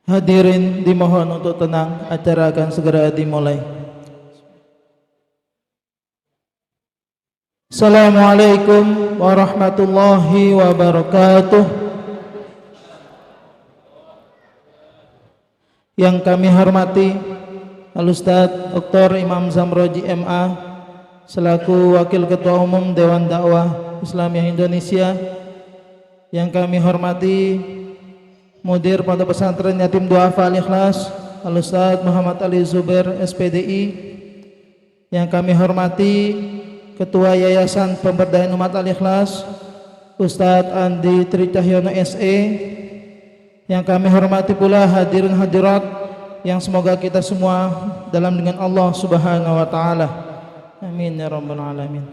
Hadirin dimohon untuk tenang, acara akan segera dimulai. Assalamualaikum warahmatullahi wabarakatuh. Yang kami hormati Al-Ustadz Dr. Imam Zamroji MA selaku Wakil Ketua Umum Dewan Dakwah Islamiyah Indonesia. Yang kami hormati Mudir Pondok Pesantren Yatim Duafa Al-Ikhlas Al-Ustadz Muhammad Ali Zubair SPDI. Yang kami hormati Ketua Yayasan Pemberdayaan Umat Al-Ikhlas Ustadz Andi Tricahyono SE. Yang kami hormati pula hadirin hadirat yang semoga kita semua dalam dengan Allah Subhanahu wa taala. Amin ya rabbal alamin.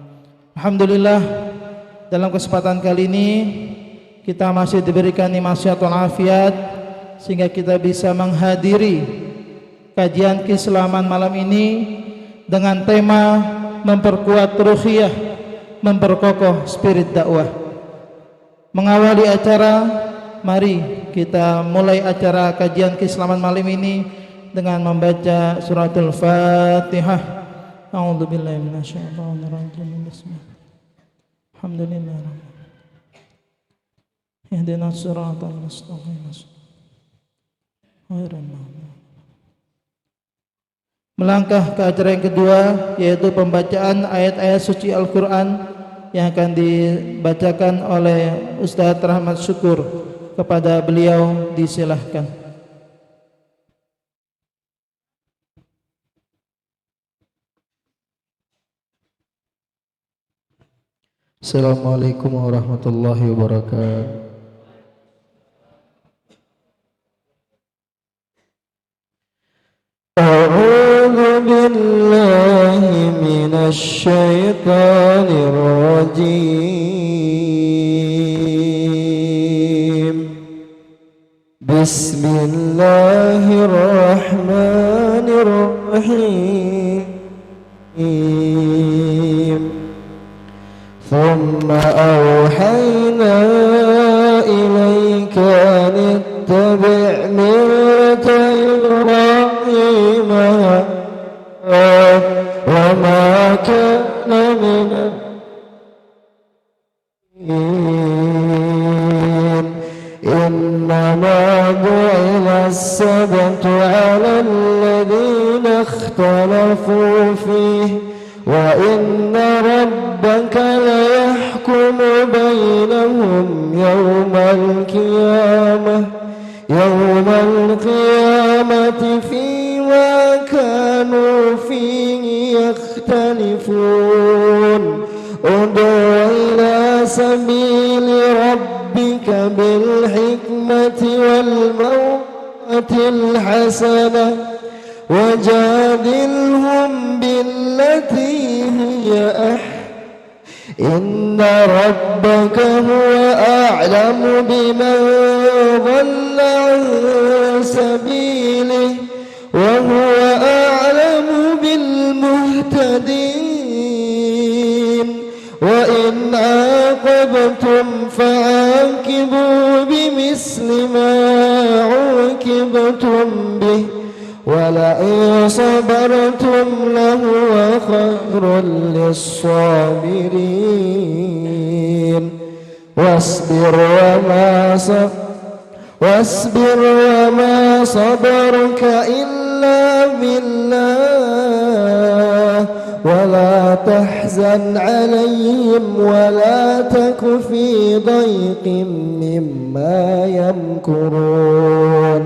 Alhamdulillah, dalam kesempatan kali ini kita masih diberikan nikmat sehat walafiat sehingga kita bisa menghadiri kajian keislaman malam ini dengan tema memperkuat ruhiyah, memperkokoh spirit dakwah. Mengawali acara, mari kita mulai acara kajian keislaman malam ini dengan membaca suratul Fatihah. A'udzubillahi minasyaitonirrajim. Bismillah. Alhamdulillah. Ihdinas siratal mustaqim. Melangkah ke acara yang kedua, yaitu pembacaan ayat-ayat suci Al-Quran yang akan dibacakan oleh Ustadz Rahmat Syukur. Kepada beliau disilahkan. Assalamualaikum warahmatullahi wabarakatuh. A'udzu billahi minasy syaithanir rajim. Bismillahirrahmanirrahim. Thumma awhayna ilayka an ittabi' millata Ibrahim wa ma kana minal innama bu'ila as-sabtu 'ala alladhina ikhtalafu fihi wa inna rabbaka la yahkumu bainahum yawmal qiyamati fima kanu fihi yakhtalifun. Ud'u ila sabili rabbika bil hikmati wal maw'atil hasanah wajadilhum billati hiya inna rabbaka huwa a'lamu biman dhalla 'an sabilihi wa huwa a'lamu bil muhtadin. Wa in 'aqabtum fa'aqibu bimisli ma 'uqibtum bihi وَلَئِنْ صَبَرْتُمْ لَهُوَ خَيْرٌ لِلصَّابِرِينَ واصبر وما صبرك إلا بالله ولا تحزن عليهم ولا تك في ضيق مما يمكرون.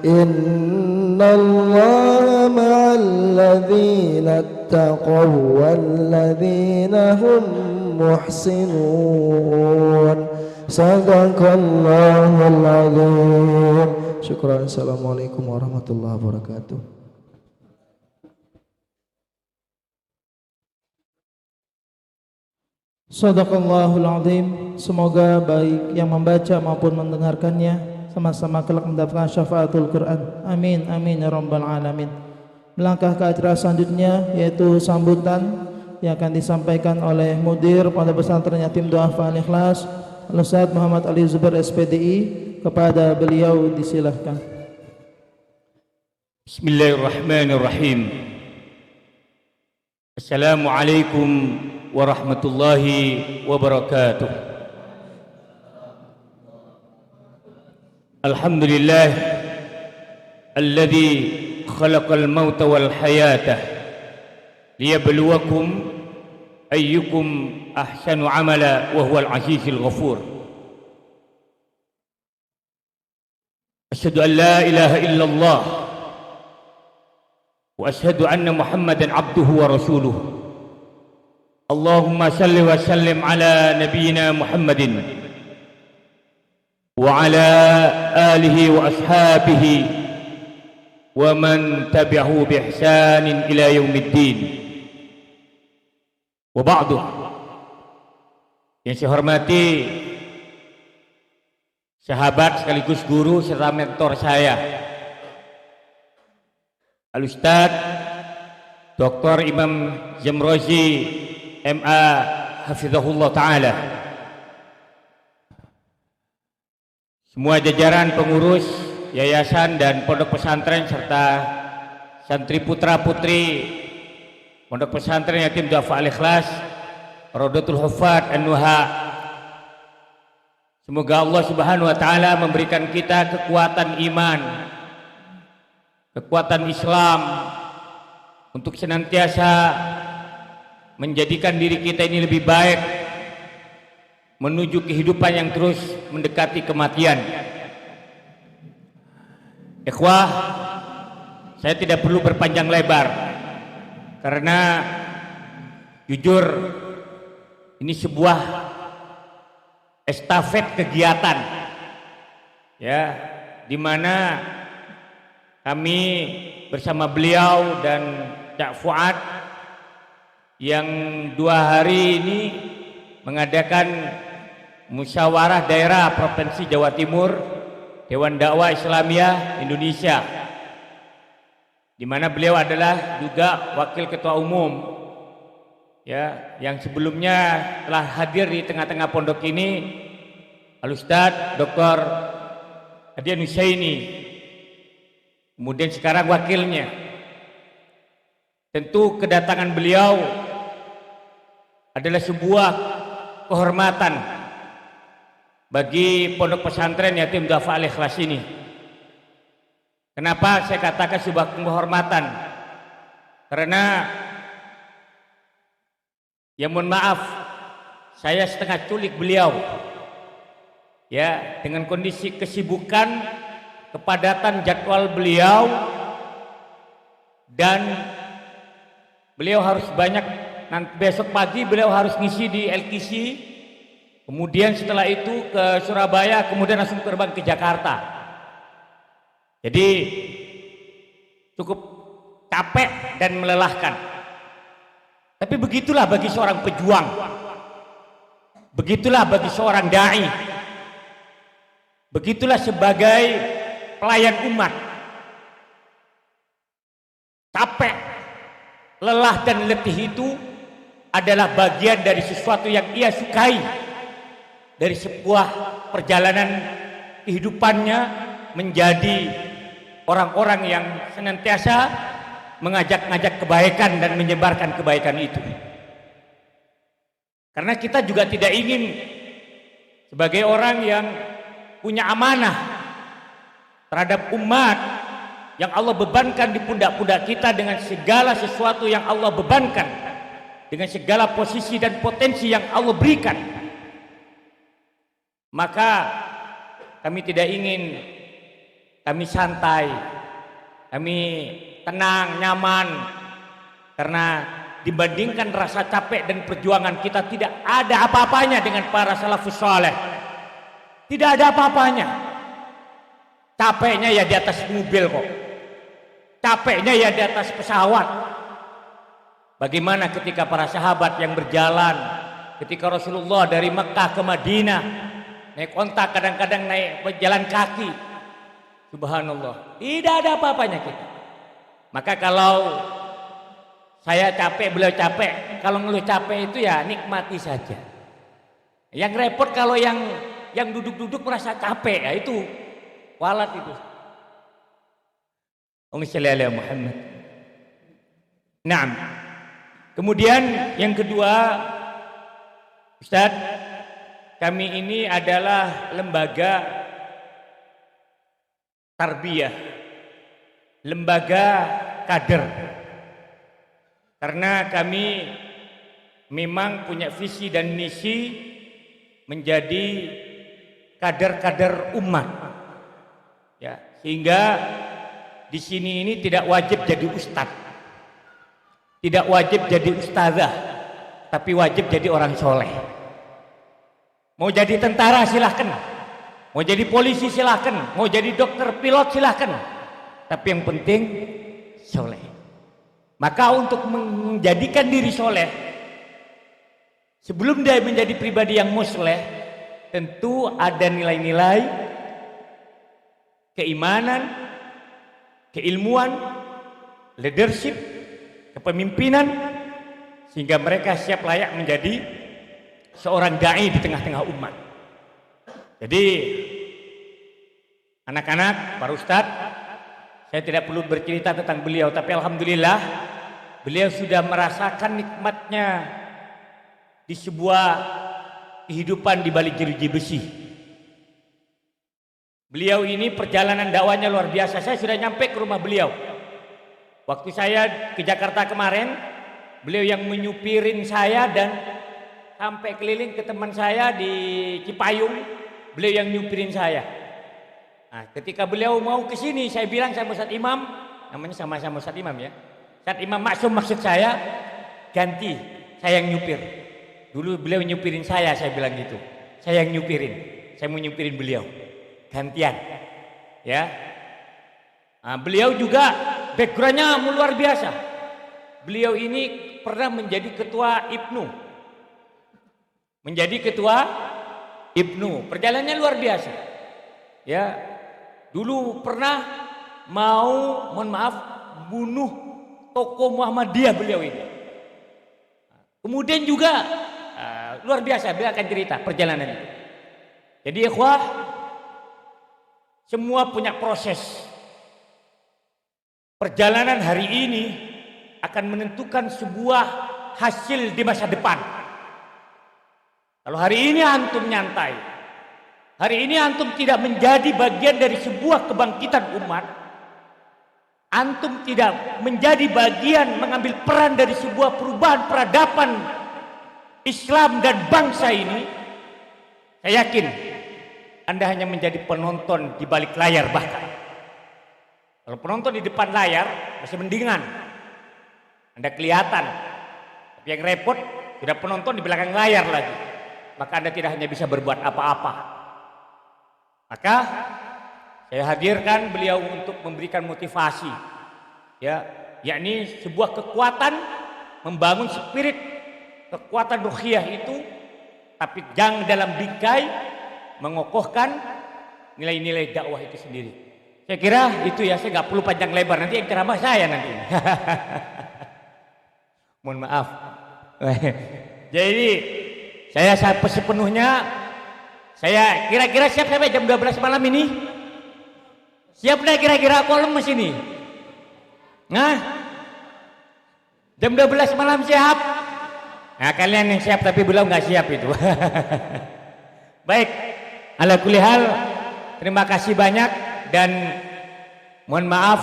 إن الله مع الذين اتقوا والذين هم محسنون. صدق الله العظيم. Syukran. Assalamualaikum warahmatullahi wabarakatuh. Shadaqallahul azim. Semoga baik yang membaca maupun mendengarkannya sama-sama kelak mendapatkan syafaatul Quran. Amin amin ya rabbal alamin. Melangkah ke acara selanjutnya, yaitu sambutan yang akan disampaikan oleh Mudir Pondok Pesantren Yatim Duafa Al-Ikhlas Ustadz Muhammad Ali Zubair SPDI. Kepada beliau disilahkan. Bismillahirrahmanirrahim. Assalamualaikum warahmatullahi wabarakatuh. Alhamdulillah alladzi khalaqal mauta wal hayata liyabluwakum ayyukum ahsanu amala wa huwal azizul ghafur. Asyhadu an la ilaha illallah wa asyhadu anna Muhammadan abduhu wa rasuluh. Allahumma salli wa sallim ala nabiyyina Muhammadin wa ala alihi wa ashabihi wa man tabi'ahu bi ihsanin ila yaumiddin. Wa ba'du. Yang saya hormati sahabat sekaligus guru serta mentor saya, Al-Ustaz Dr. Imam Zamrozi MA Hafizahullah Ta'ala, semua jajaran pengurus yayasan dan pondok pesantren serta santri putra putri pondok pesantren Yatim Du'afa Al-Ikhlas Raudatul Huffaz An-Nuha, semoga Allah Subhanahu wa Ta'ala memberikan kita kekuatan iman, kekuatan Islam untuk senantiasa menjadikan diri kita ini lebih baik menuju kehidupan yang terus mendekati kematian. Ikhwah, saya tidak perlu berpanjang lebar karena jujur ini sebuah estafet kegiatan, ya, di mana kami bersama beliau dan Cak Fuad yang 2 hari ini mengadakan musyawarah daerah Provinsi Jawa Timur Dewan Dakwah Islamiyah Indonesia, di mana beliau adalah juga wakil ketua umum, ya, yang sebelumnya telah hadir di tengah-tengah pondok ini, Al-Ustaz Dr. Adian Husaini. Kemudian sekarang wakilnya. Tentu kedatangan beliau adalah sebuah kehormatan bagi pondok pesantren Yatim Du'afa Al-Ikhlas ini. Kenapa saya katakan sebuah kehormatan? Karena ya mohon maaf, saya setengah culik beliau, ya, dengan kondisi kesibukan, kepadatan jadwal beliau, dan beliau harus banyak, nanti besok pagi beliau harus ngisi di LKC, kemudian setelah itu ke Surabaya, kemudian langsung terbang ke Jakarta. Jadi cukup capek dan melelahkan. Tapi begitulah bagi seorang pejuang, begitulah bagi seorang dai, begitulah sebagai pelayan umat. Capek, lelah dan letih itu adalah bagian dari sesuatu yang ia sukai dari sebuah perjalanan kehidupannya menjadi orang-orang yang senantiasa mengajak-ngajak kebaikan dan menyebarkan kebaikan itu. Karena kita juga tidak ingin sebagai orang yang punya amanah terhadap umat yang Allah bebankan di pundak-pundak kita dengan segala sesuatu yang Allah bebankan, dengan segala posisi dan potensi yang Allah berikan, maka kami tidak ingin kami santai, kami tenang, nyaman, karena dibandingkan rasa capek dan perjuangan kita tidak ada apa-apanya dengan para salafus saleh. Tidak ada apa-apanya. Capeknya ya di atas mobil kok, capeknya ya di atas pesawat. Bagaimana ketika para sahabat yang berjalan, ketika Rasulullah dari Mekah ke Madinah naik onta, kadang-kadang naik berjalan kaki, subhanallah, tidak ada apa-apanya kita. Maka kalau saya capek, beliau capek, kalau ngeluh capek itu ya nikmati saja. Yang repot kalau yang duduk-duduk merasa capek, ya itu walat itu. Allahumma shalli ala Muhammad. Naam. Kemudian yang kedua, Ustaz, kami ini adalah lembaga tarbiyah, lembaga kader. Karena kami memang punya visi dan misi menjadi kader-kader umat. Ya, sehingga di sini ini tidak wajib jadi ustadz, tidak wajib jadi ustazah, tapi wajib jadi orang soleh. Mau jadi tentara silahkan, mau jadi polisi silahkan, mau jadi dokter pilot silahkan, tapi yang penting soleh. Maka untuk menjadikan diri soleh, sebelum dia menjadi pribadi yang musleh, tentu ada nilai-nilai keimanan, keilmuan, leadership, kepemimpinan, sehingga mereka siap layak menjadi seorang dai di tengah-tengah umat. Jadi anak-anak, para ustadz, saya tidak perlu bercerita tentang beliau, tapi alhamdulillah beliau sudah merasakan nikmatnya di sebuah kehidupan di balik jeruji besi. Beliau ini perjalanan dakwahnya luar biasa. Saya sudah nyampe ke rumah beliau. Waktu saya ke Jakarta kemarin, beliau yang menyupirin saya dan sampai keliling ke teman saya di Cipayung, beliau yang nyupirin saya. Nah, ketika beliau mau ke sini, saya bilang sama Ustadz Imam, namanya sama-sama Ustadz Imam ya. Ustadz Imam Maksum maksud saya, ganti, saya yang nyupir. Dulu beliau nyupirin saya bilang gitu. Saya yang nyupirin, saya mau nyupirin beliau. Gantian, ya. Nah, beliau juga backgroundnya luar biasa. Beliau ini pernah menjadi ketua IPNU, perjalanannya luar biasa. Ya, dulu pernah mau, mohon maaf, bunuh tokoh Muhammadiyah beliau ini. Kemudian juga luar biasa, beliau akan cerita perjalanannya. Jadi ikhwah, semua punya proses. Perjalanan hari ini akan menentukan sebuah hasil di masa depan. Kalau hari ini antum nyantai, hari ini antum tidak menjadi bagian dari sebuah kebangkitan umat, antum tidak menjadi bagian mengambil peran dari sebuah perubahan peradaban Islam dan bangsa ini, saya yakin Anda hanya menjadi penonton di balik layar bahkan. Kalau penonton di depan layar masih mendingan, Anda kelihatan. Tapi yang repot sudah penonton di belakang layar lagi. Maka Anda tidak hanya bisa berbuat apa-apa. Maka saya hadirkan beliau untuk memberikan motivasi, ya, yakni sebuah kekuatan membangun spirit, kekuatan ruhiyah itu, tapi jangan dalam bingkai mengokohkan nilai-nilai dakwah itu sendiri. Saya kira itu ya, saya nggak perlu panjang lebar, nanti yang ceramah saya nanti. Mohon maaf. Jadi saya sepenuhnya, saya kira-kira siap sampai jam 12 malam ini. Siap dah kira-kira, aku lemes ini. Nah, jam 12 malam siap. Nah, kalian yang siap tapi belum nggak siap itu. Baik, ala kulli hal, terima kasih banyak dan mohon maaf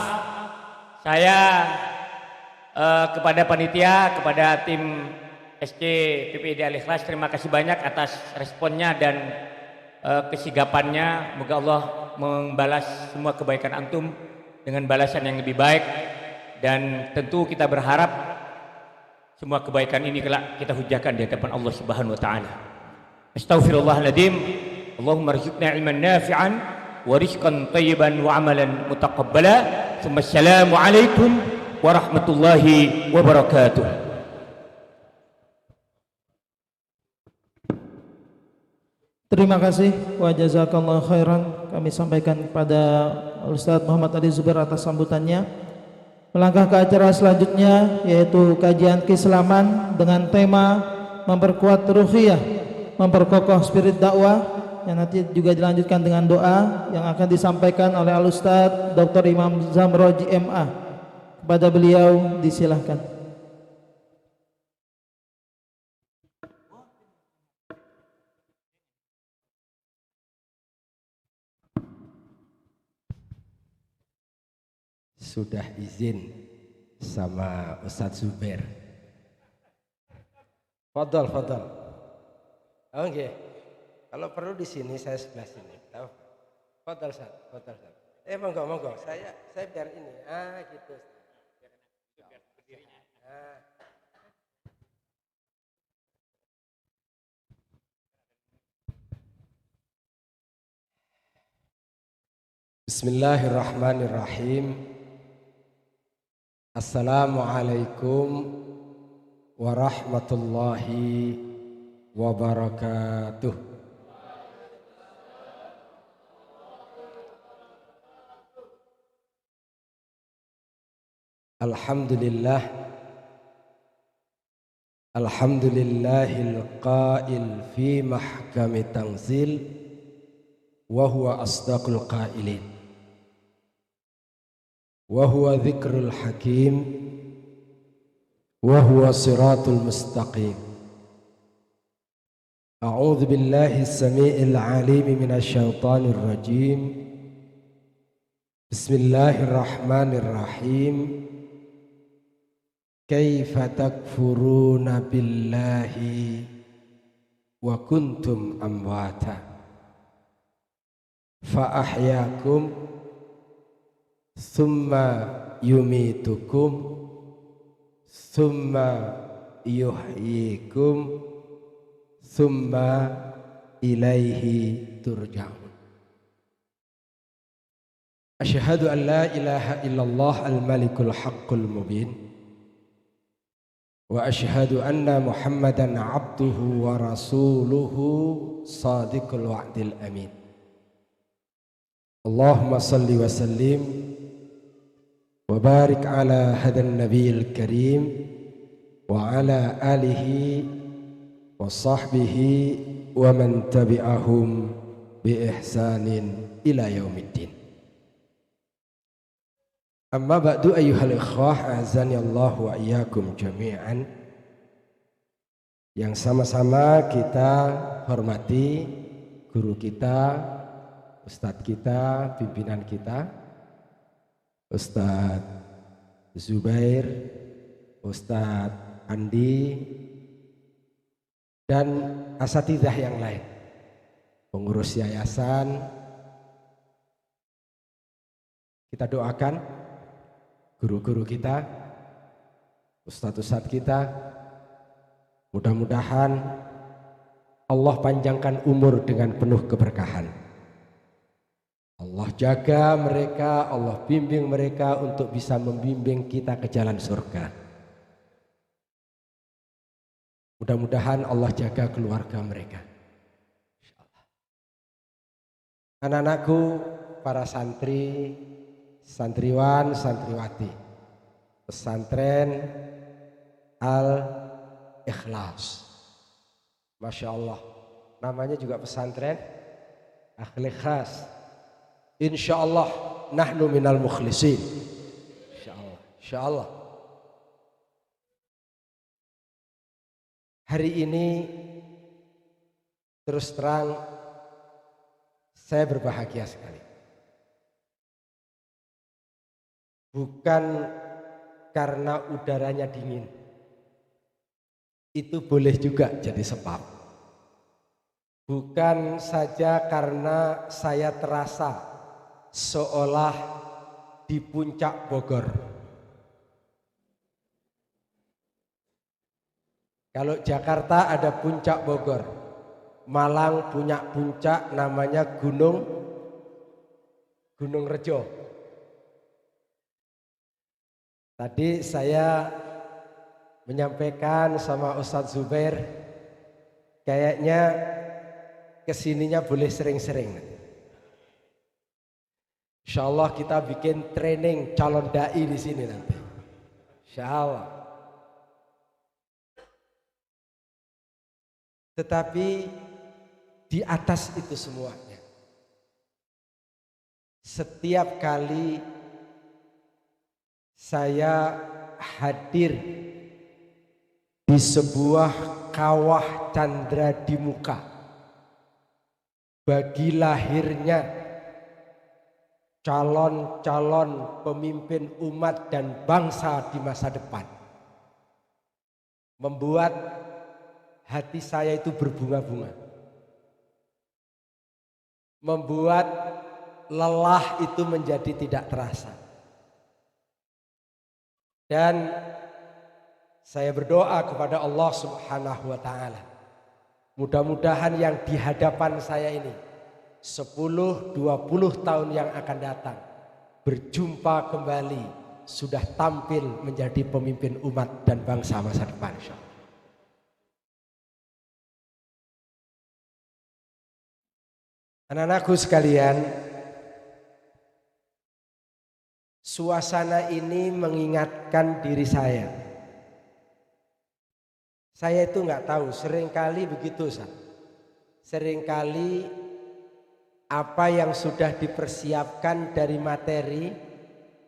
saya kepada panitia, kepada tim SC PPID Al-Ikhlas, terima kasih banyak atas responnya dan kesigapannya. Moga Allah membalas semua kebaikan antum dengan balasan yang lebih baik, dan tentu kita berharap semua kebaikan ini kelak kita hujahkan di hadapan Allah Subhanahu wa taala. Astaghfirullahaladzim. Allahumma rzuqna ilman nafi'an wa rizqan thayyiban wa amalan mutaqabbala. Assalamu alaikum warahmatullahi wabarakatuh. Terima kasih wa jazakallahu khairan. Kami sampaikan kepada Ustaz Muhammad Ali Zubair atas sambutannya. Melangkah ke acara selanjutnya, yaitu kajian keislaman dengan tema memperkuat ruhiyah, memperkokoh spirit dakwah, yang nanti juga dilanjutkan dengan doa yang akan disampaikan oleh Al-Ustadz Dr. Imam Zamroji MA. Kepada beliau disilahkan. Sudah izin sama Ustadz Zubair. Fadal, fadal. Oke. Kalau perlu di sini saya sebelah sini. Tahu? Fadal, Ustaz. Fadal, Ustaz. Monggo, monggo. Saya biar ini. Gitu. Bismillahirrahmanirrahim. Assalamualaikum warahmatullahi wabarakatuh. Alhamdulillah. Alhamdulillahil qail fi mahkami tanzil wa huwa asdaqul qailin. وهو ذكر الحكيم وهو صراط المستقيم. أعوذ بالله السميع العليم من الشيطان الرجيم. بسم الله الرحمن الرحيم. كيف تكفرون بالله وكنتم أمواتا فأحياكم Thumma yumitukum Thumma yuhyikum Thumma ilaihi turja'un. Asyhadu an la ilaha illallah al-malikul haqqul mubin. Wa asyhadu anna Muhammadan abduhu wa rasuluhu sadiqul wa'dil amin. Allahumma salli wa sallim wa barik ala hadan nabiyil karim wa ala alihi wa sahbihi wa man tabi'ahum bi ihsanin ila yaumiddin. Amma ba'du ayyuhal ikhwah, azani Allah wa iyyakum jami'an. Yang sama-sama kita hormati guru kita, ustadz kita, pimpinan kita, Ustadz Zubair, Ustadz Andi, dan asatidzah yang lain, pengurus yayasan. Kita doakan guru-guru kita, ustadz-ustadz kita, mudah-mudahan Allah panjangkan umur dengan penuh keberkahan. Allah jaga mereka, Allah bimbing mereka untuk bisa membimbing kita ke jalan surga. Mudah-mudahan Allah jaga keluarga mereka. Anak-anakku, para santri, santriwan, santriwati, pesantren Al-Ikhlas. Masya Allah, namanya juga pesantren Al-Ikhlas. Insyaallah nahnu minal mukhlisin. Insyaallah, insyaallah. Hari ini terus terang saya berbahagia sekali. Bukan karena udaranya dingin. Itu boleh juga jadi sebab. Bukan saja karena saya terasa seolah di puncak Bogor. Kalau Jakarta ada puncak Bogor, Malang punya puncak namanya Gunung Rejo. Tadi saya menyampaikan sama Ustadz Zubair, kayaknya kesininya boleh sering-sering. Insyaallah kita bikin training calon dai di sini nanti. Insyaallah. Tetapi di atas itu semuanya, setiap kali saya hadir di sebuah kawah candra di muka bagi lahirnya calon-calon pemimpin umat dan bangsa di masa depan, membuat hati saya itu berbunga-bunga, membuat lelah itu menjadi tidak terasa. Dan saya berdoa kepada Allah Subhanahu wa taala, mudah-mudahan yang di hadapan saya ini 10-20 tahun yang akan datang berjumpa kembali, sudah tampil menjadi pemimpin umat dan bangsa masa depan, insyaallah. Anak-anakku sekalian, suasana ini mengingatkan diri saya. Saya itu nggak tahu, seringkali begitu, Ustaz. Seringkali apa yang sudah dipersiapkan dari materi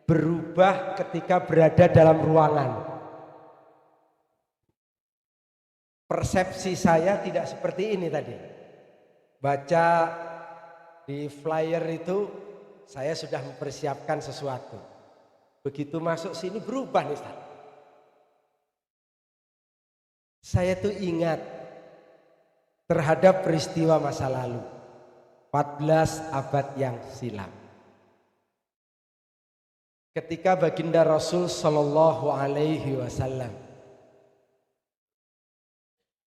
berubah ketika berada dalam ruangan. Persepsi saya tidak seperti ini tadi. Baca di flyer itu saya sudah mempersiapkan sesuatu. Begitu masuk sini berubah nih, Ustaz. Saya tuh ingat terhadap peristiwa masa lalu 14 abad yang silam. Ketika baginda Rasul Shallallahu Alaihi Wasallam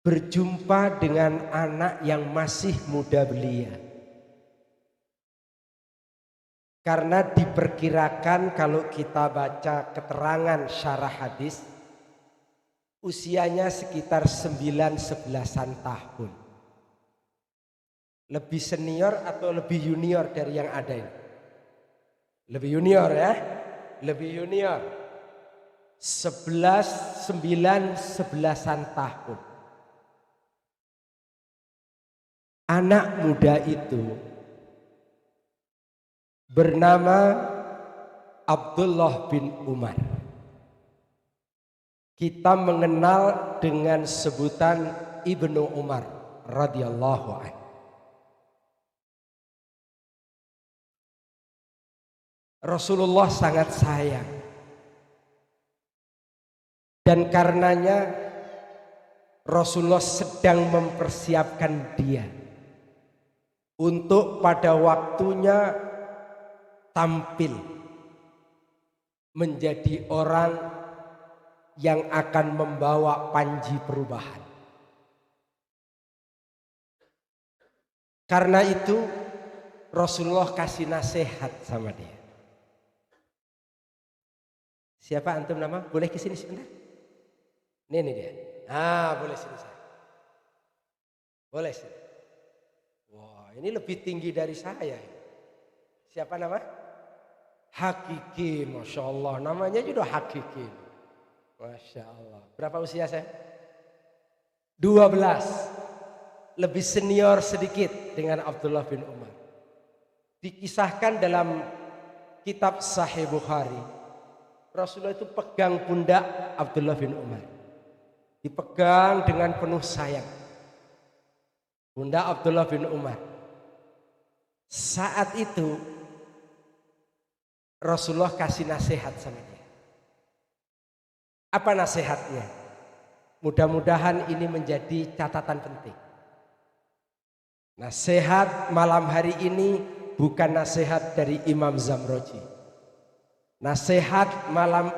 berjumpa dengan anak yang masih muda belia. Karena diperkirakan kalau kita baca keterangan syarah hadis, usianya sekitar 9-11 tahun. Lebih senior atau lebih junior dari yang ada ini? Lebih junior ya, lebih junior. 9-11 tahun. Anak muda itu bernama Abdullah bin Umar. Kita mengenal dengan sebutan Ibnu Umar radhiyallahu anhu. Rasulullah sangat sayang, dan karenanya Rasulullah sedang mempersiapkan dia untuk pada waktunya tampil menjadi orang yang akan membawa panji perubahan. Karena itu Rasulullah kasih nasihat sama dia. Siapa antum nama? Boleh ke sini sebentar? Ini dia. Boleh sini saya. Boleh sini. Wah, ini lebih tinggi dari saya. Siapa nama? Hakiki, Masya Allah. Namanya juga Hakiki. Masya Allah. Berapa usia saya? 12. Lebih senior sedikit dengan Abdullah bin Umar. Dikisahkan dalam kitab Sahih Bukhari, Rasulullah itu pegang pundak Abdullah bin Umar. Dipegang dengan penuh sayang. Pundak Abdullah bin Umar. Saat itu Rasulullah kasih nasihat sama dia. Apa nasihatnya? Mudah-mudahan ini menjadi catatan penting. Nasihat malam hari ini bukan nasihat dari Imam Zamroji. Nasihat malam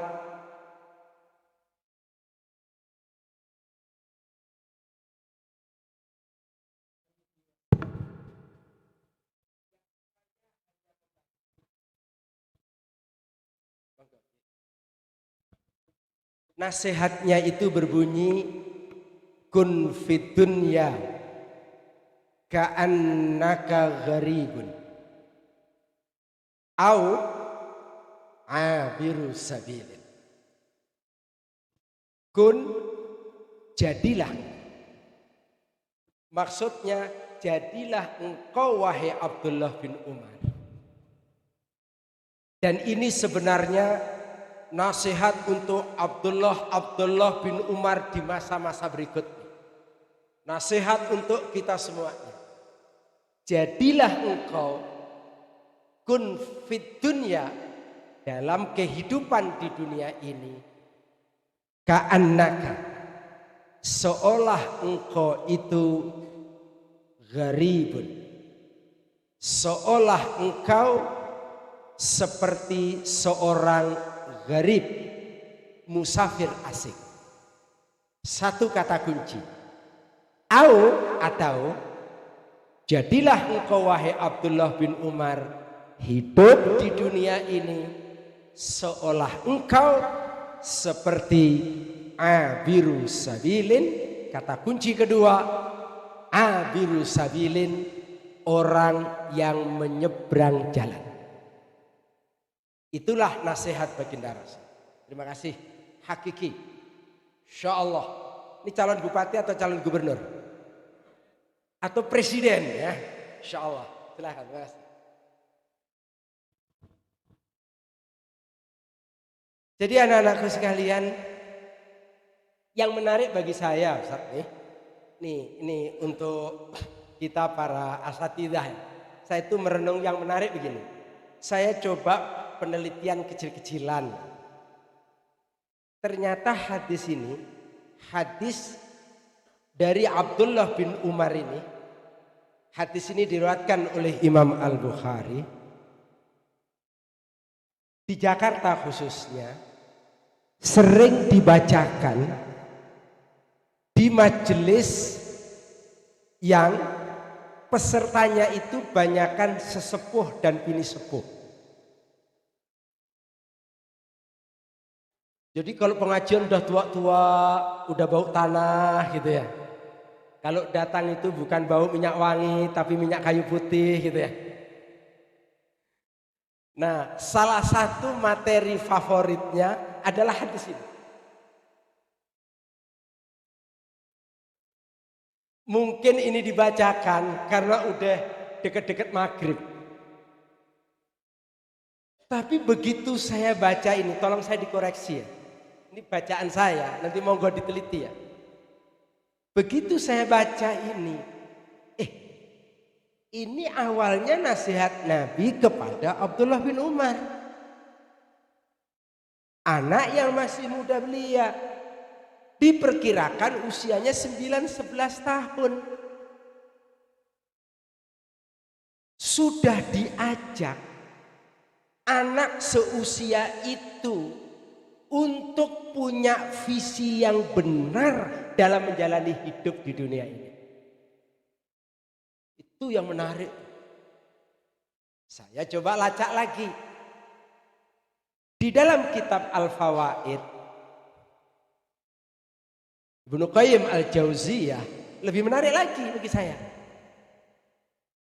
nasihatnya itu berbunyi, kun fid dunya ka'annaka gharibun au abiru sabilin. Kun, jadilah. Maksudnya jadilah engkau wahai Abdullah bin Umar. Dan ini sebenarnya nasihat untuk Abdullah bin Umar di masa-masa berikutnya. Nasihat untuk kita semuanya. Jadilah engkau kun fid dunya, dalam kehidupan di dunia ini, ka'annaka, seolah engkau itu gharibun, seolah engkau seperti seorang gharib, musafir asing. Satu kata kunci. Atau jadilah engkau wahai Abdullah bin Umar hidup di dunia ini seolah engkau seperti abiru sabilin. Kata kunci kedua, abiru sabilin, orang yang menyeberang jalan. Itulah nasihat baginda Rasul. Terima kasih, hakiki. Insyaallah. Ini calon bupati atau calon gubernur? Atau presiden ya? Insyaallah. Silakan, terima kasih. Jadi anak-anakku sekalian, yang menarik bagi saya Ustaz ini untuk kita para asatidzah. Saya itu merenung yang menarik begini. Saya coba penelitian kecil-kecilan. Ternyata hadis ini, hadis dari Abdullah bin Umar ini, hadis ini diriwayatkan oleh Imam Al-Bukhari. Di Jakarta khususnya sering dibacakan di majelis yang pesertanya itu banyakan sesepuh dan bini sepuh. Jadi kalau pengajian udah tua-tua, udah bau tanah gitu ya. Kalau datang itu bukan bau minyak wangi tapi minyak kayu putih gitu ya. Nah, salah satu materi favoritnya adalah hadis ini. Mungkin ini dibacakan karena udah deket-deket maghrib. Tapi begitu saya baca ini, tolong saya dikoreksi ya. Ini bacaan saya, nanti monggo diteliti ya. Begitu saya baca ini awalnya nasihat Nabi kepada Abdullah bin Umar. Anak yang masih muda belia. Diperkirakan usianya 9-11 tahun. Sudah diajak anak seusia itu untuk punya visi yang benar dalam menjalani hidup di dunia ini. Itu yang menarik. Saya coba lacak lagi. Di dalam kitab Al-Fawaid, Ibnu Qayyim Al-Jauziyah lebih menarik lagi bagi saya.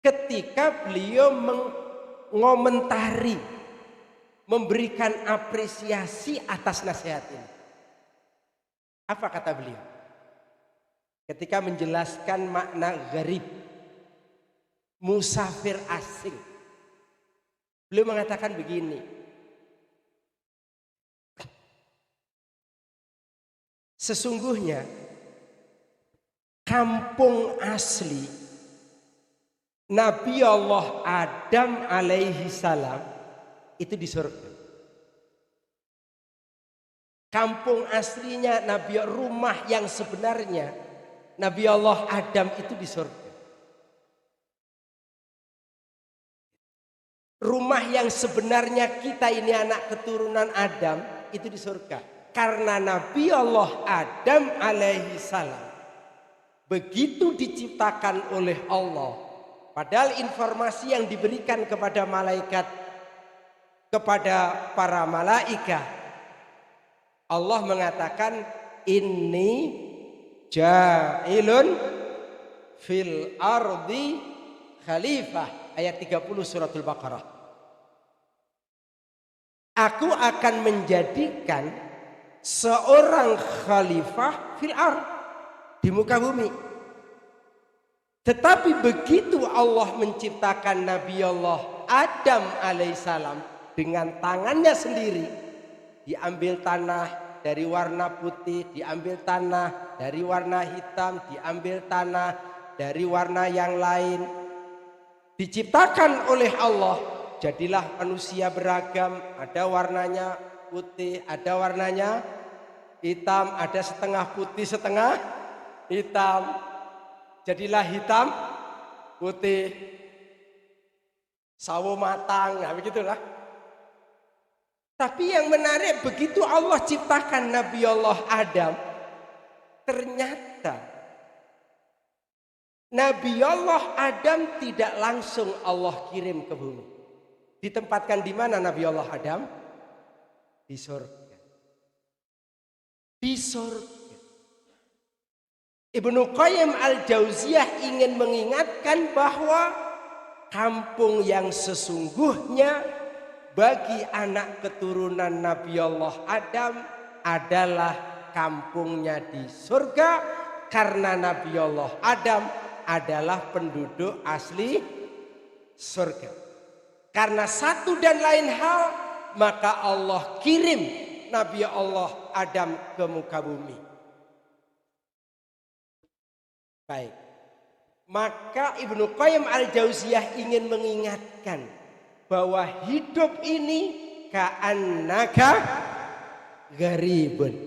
Ketika beliau mengomentari, memberikan apresiasi atas nasihat ini. Apa kata beliau? Ketika menjelaskan makna gharib, musafir asing. Beliau mengatakan begini. Sesungguhnya kampung asli Nabi Allah Adam alaihi salam itu di surga. Kampung aslinya Nabi, rumah yang sebenarnya Nabi Allah Adam itu di surga. Rumah yang sebenarnya kita ini anak keturunan Adam itu di surga. Karena Nabi Allah Adam alaihi salam begitu diciptakan oleh Allah, padahal informasi yang diberikan kepada malaikat, kepada para malaikat, Allah mengatakan inni ja'ilun fil ardi khalifah, ayat 30 suratul Baqarah. Aku akan menjadikan seorang khalifah fil ard, di muka bumi. Tetapi begitu Allah menciptakan Nabi Allah Adam alaihissalam dengan tangannya sendiri, diambil tanah dari warna putih, diambil tanah dari warna hitam, diambil tanah dari warna yang lain, diciptakan oleh Allah, jadilah manusia beragam. Ada warnanya putih, ada warnanya hitam, ada setengah putih setengah hitam, jadilah hitam putih, sawo matang, nah begitulah. Tapi yang menarik, begitu Allah ciptakan Nabi Allah Adam, ternyata Nabi Allah Adam tidak langsung Allah kirim ke bumi. Ditempatkan di mana Nabi Allah Adam? Di surga. Di surga. Ibnu Qayyim al-Jauziyah ingin mengingatkan bahwa kampung yang sesungguhnya bagi anak keturunan Nabi Allah Adam adalah kampungnya di surga, karena Nabi Allah Adam adalah penduduk asli surga. Karena satu dan lain hal, maka Allah kirim Nabi Allah Adam ke muka bumi. Baik. Maka Ibnu Qayyim al-Jauziyah ingin mengingatkan bahwa hidup ini ka'annaka gharibun.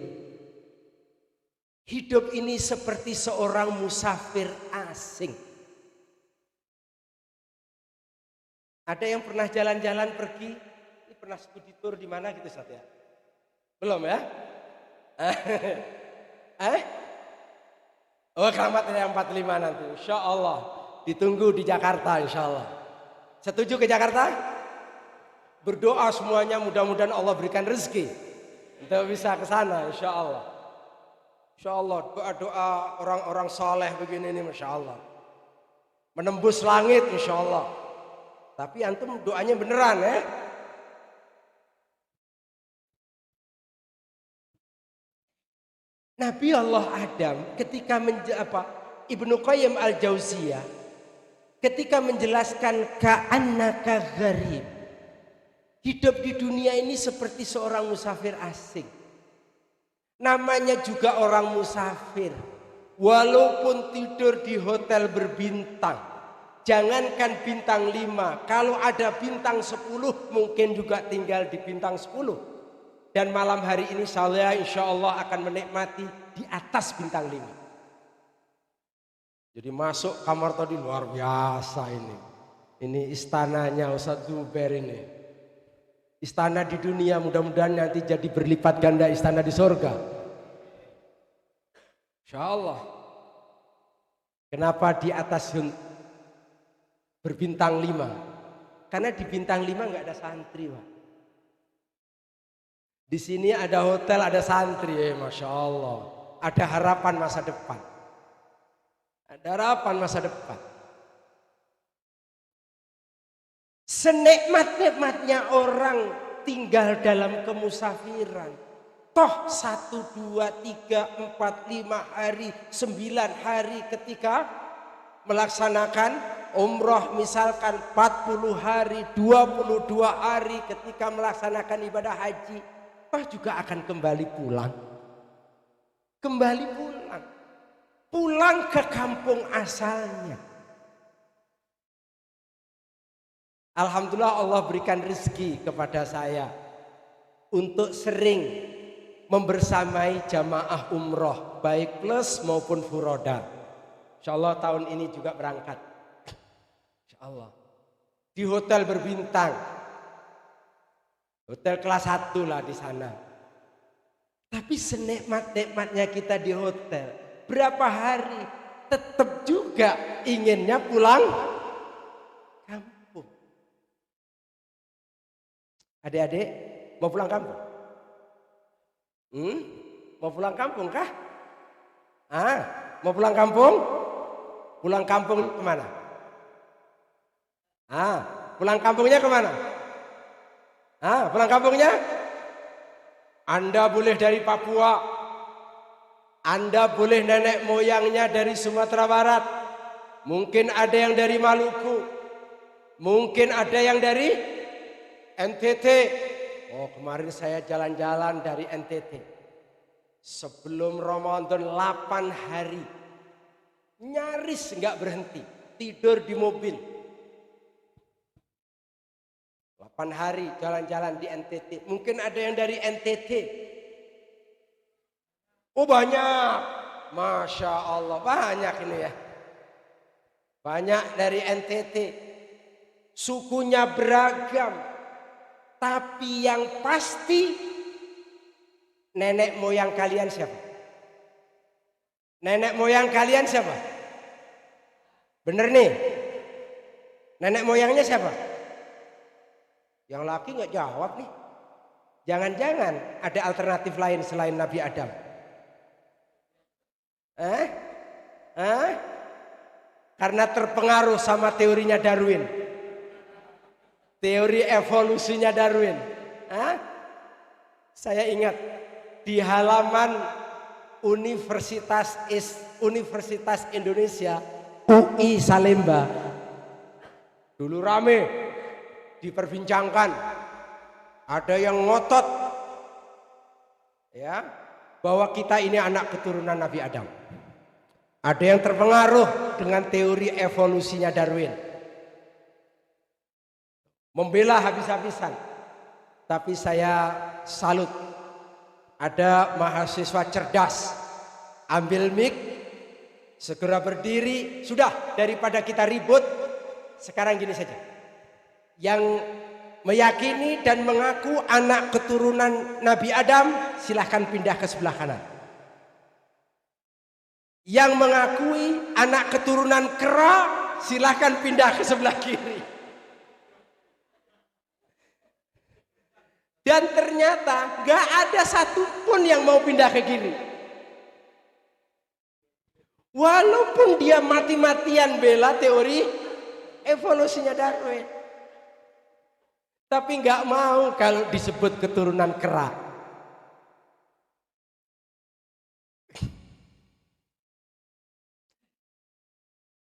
Hidup ini seperti seorang musafir asing. Ada yang pernah jalan-jalan pergi? Ini pernah studi tour di mana gitu Ustaz ya? Belum ya? Oh, Keramat Raya 45 nanti, insya Allah. Ditunggu di Jakarta, insya Allah. Setuju ke Jakarta? Berdoa semuanya, mudah-mudahan Allah berikan rezeki untuk bisa ke sana, insya Allah. Insya Allah, doa-doa orang-orang soleh begini ini, masya Allah. Menembus langit, insya Allah. Tapi antum doanya beneran ya. Nabi Allah Adam ketika Ibnu Qayyim al-Jauziyah ketika menjelaskan ka'annaka gharib, hidup di dunia ini seperti seorang musafir asing. Namanya juga orang musafir, walaupun tidur di hotel berbintang, jangankan bintang 5, kalau ada bintang 10 mungkin juga tinggal di bintang 10. Dan malam hari ini saya insya Allah akan menikmati di atas bintang 5. Jadi masuk kamar tadi luar biasa ini. Ini istananya Ustaz Zubair ini. Istana di dunia, mudah-mudahan nanti jadi berlipat ganda istana di surga. Insya Allah. Kenapa di atas berbintang 5? Karena di bintang 5 nggak ada santri, Pak. Di sini ada hotel, ada santri, masya Allah. Ada harapan masa depan. Ada harapan masa depan. Senikmat-nikmatnya orang tinggal dalam kemusafiran. Toh 1, 2, 3, 4, 5 hari, 9 hari ketika melaksanakan umroh, misalkan 40 hari, 22 hari ketika melaksanakan ibadah haji. Toh juga akan kembali pulang. Kembali pulang. Pulang ke kampung asalnya. Alhamdulillah Allah berikan rezeki kepada saya untuk sering membersamai jamaah umroh, baik plus maupun furoda. Insya Allah tahun ini juga berangkat. Insya Allah. Di hotel berbintang. Hotel kelas 1 lah di sana. Tapi senikmat-nikmatnya kita di hotel, berapa hari tetap juga inginnya pulang kampung. Adik-adik mau pulang kampung? Mau pulang kampung kah? Mau pulang kampung? Pulang kampung kemana? Pulang kampungnya kemana? Pulang kampungnya? Anda boleh dari Papua, Anda boleh nenek moyangnya dari Sumatera Barat, mungkin ada yang dari Maluku, mungkin ada yang dari NTT. Oh, kemarin saya jalan-jalan dari NTT. Sebelum Ramadan 8 hari. Nyaris nggak berhenti. Tidur di mobil. 8 hari jalan-jalan di NTT. Mungkin ada yang dari NTT. Oh, banyak. Masya Allah, banyak ini ya. Banyak dari NTT. Sukunya beragam. Tapi yang pasti nenek moyang kalian siapa? Nenek moyang kalian siapa? Bener nih? Nenek moyangnya siapa? Yang laki nggak jawab nih. Jangan-jangan ada alternatif lain selain Nabi Adam? Karena terpengaruh sama teorinya Darwin. Teori evolusinya Darwin. Saya ingat di halaman Universitas Indonesia UI Salemba. Dulu rame diperbincangkan. Ada yang ngotot ya bahwa kita ini anak keturunan Nabi Adam. Ada yang terpengaruh dengan teori evolusinya Darwin. Membela habis-habisan. Tapi saya salut. Ada mahasiswa cerdas. Ambil mic. Segera berdiri. Sudah, daripada kita ribut. Sekarang gini saja. Yang meyakini dan mengaku anak keturunan Nabi Adam, silahkan pindah ke sebelah kanan. Yang mengakui anak keturunan kera, silahkan pindah ke sebelah kiri. Dan ternyata gak ada satupun yang mau pindah ke kiri. Walaupun dia mati-matian bela teori evolusinya Darwin. Tapi gak mau kalau disebut keturunan kera.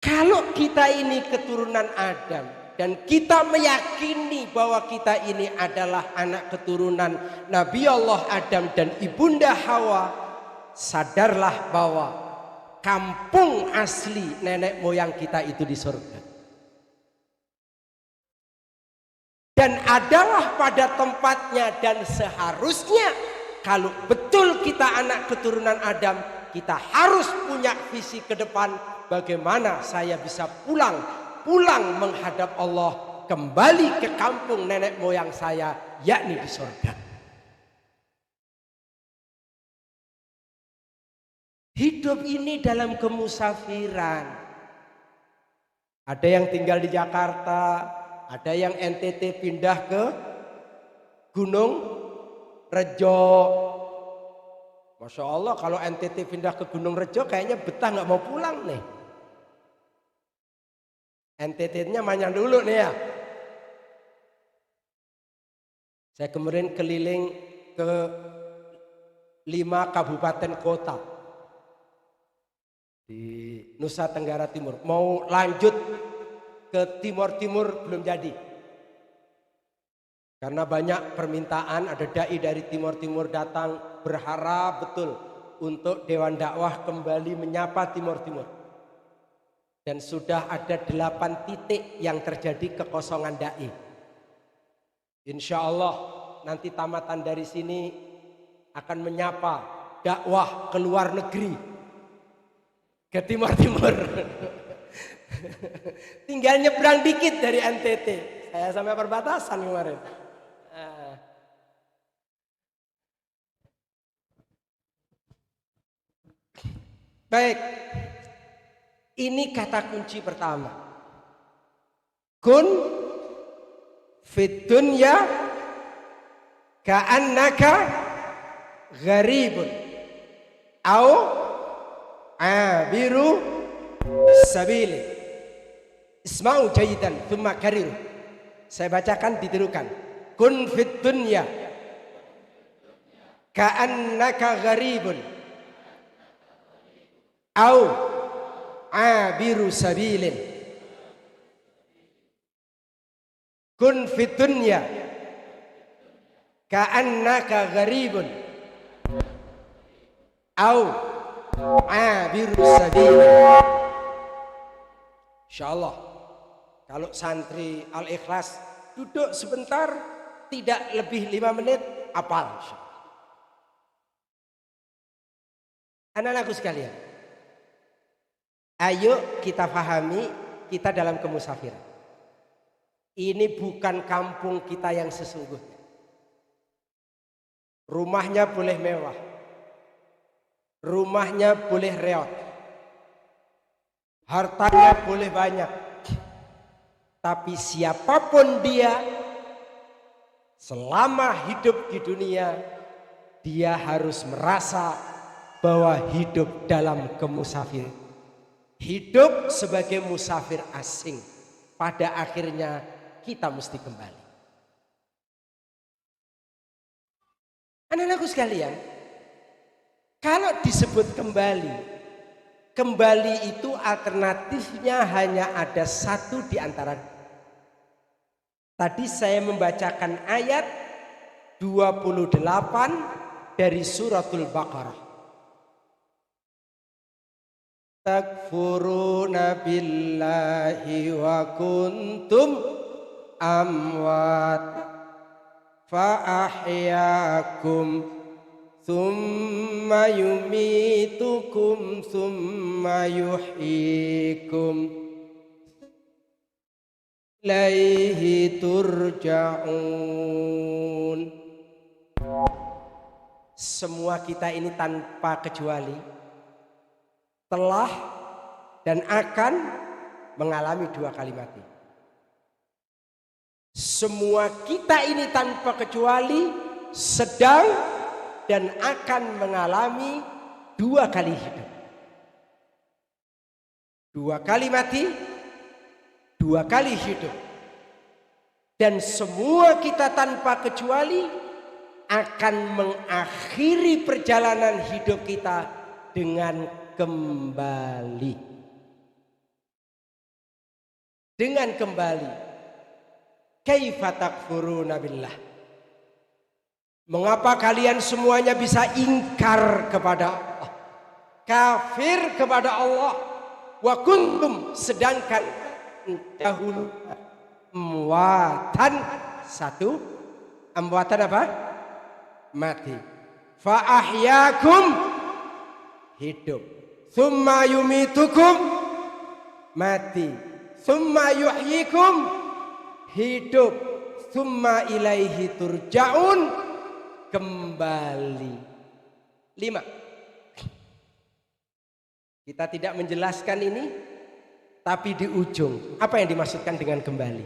Kalau kita ini keturunan Adam. Dan kita meyakini bahwa kita ini adalah anak keturunan Nabi Allah Adam dan Ibunda Hawa. Sadarlah bahwa kampung asli nenek moyang kita itu di surga. Dan adalah pada tempatnya dan seharusnya kalau betul kita anak keturunan Adam, kita harus punya visi ke depan bagaimana saya bisa pulang menghadap Allah, kembali ke kampung nenek moyang saya, yakni di surga. Hidup ini dalam kemusafiran. Ada yang tinggal di Jakarta, ada yang NTT pindah ke Gunung Rejo. Masya Allah, kalau NTT pindah ke Gunung Rejo kayaknya betah nggak mau pulang nih. NTT-nya manyang dulu nih ya. Saya kemarin keliling ke 5 kabupaten kota di Nusa Tenggara Timur. Mau lanjut ke Timur-Timur belum jadi. Karena banyak permintaan, ada dai dari Timur-Timur datang berharap betul untuk Dewan Dakwah kembali menyapa Timur-Timur. Dan sudah ada 8 titik yang terjadi kekosongan dai. Insya Allah nanti tamatan dari sini akan menyapa dakwah ke luar negeri, ke Timur-Timur. Tinggal nyebrang dikit dari NTT. Saya sampai perbatasan kemarin. Baik. Ini kata kunci pertama. Kun fid dunya ka'annaka gharibun au abiru sabili. Isma'u jayidan thumma kariru. Saya bacakan ditirukan. Kun fid dunya ka'annaka gharibun au abiru sabilin. Kun fid dunya ka'annaka gharibun au abiru sabilin. Insyaallah kalau santri Al-Ikhlas duduk sebentar tidak lebih 5 menit hafal. Anak-anakku sekalian, ayo kita pahami kita dalam kemusafiran. Ini bukan kampung kita yang sesungguhnya. Rumahnya boleh mewah, rumahnya boleh reot, hartanya boleh banyak, tapi siapapun dia, selama hidup di dunia, dia harus merasa bahwa hidup dalam kemusafir, hidup sebagai musafir asing. Pada akhirnya kita mesti kembali. Anak-anakku sekalian, kalau disebut kembali, kembali itu alternatifnya hanya ada satu di antara. Tadi saya membacakan ayat 28 dari suratul Baqarah. Takfuruna billahi wa kuntum amwat fa ahyakum thumma yumitukum thumma yuhyikum ilaihi turja'un. Semua kita ini tanpa kecuali telah dan akan mengalami 2 kali mati. Semua kita ini tanpa kecuali sedang dan akan mengalami 2 kali hidup. 2 kali mati, 2 kali hidup. Dan semua kita tanpa kecuali akan mengakhiri perjalanan hidup kita dengan kembali. Dengan kembali. Kaifa takfuruna billah? Mengapa kalian semuanya bisa ingkar kepada Allah, kafir kepada Allah, wa kuntum, sedangkan dahulu amwatan, satu, amwatan apa? Mati. Fa ahyakum, hidup. Thumma yumitukum, mati. Thumma yuhyikum, hidup. Thumma ilaihi turja'un, kembali. 5. Kita tidak menjelaskan ini, tapi di ujung apa yang dimaksudkan dengan kembali?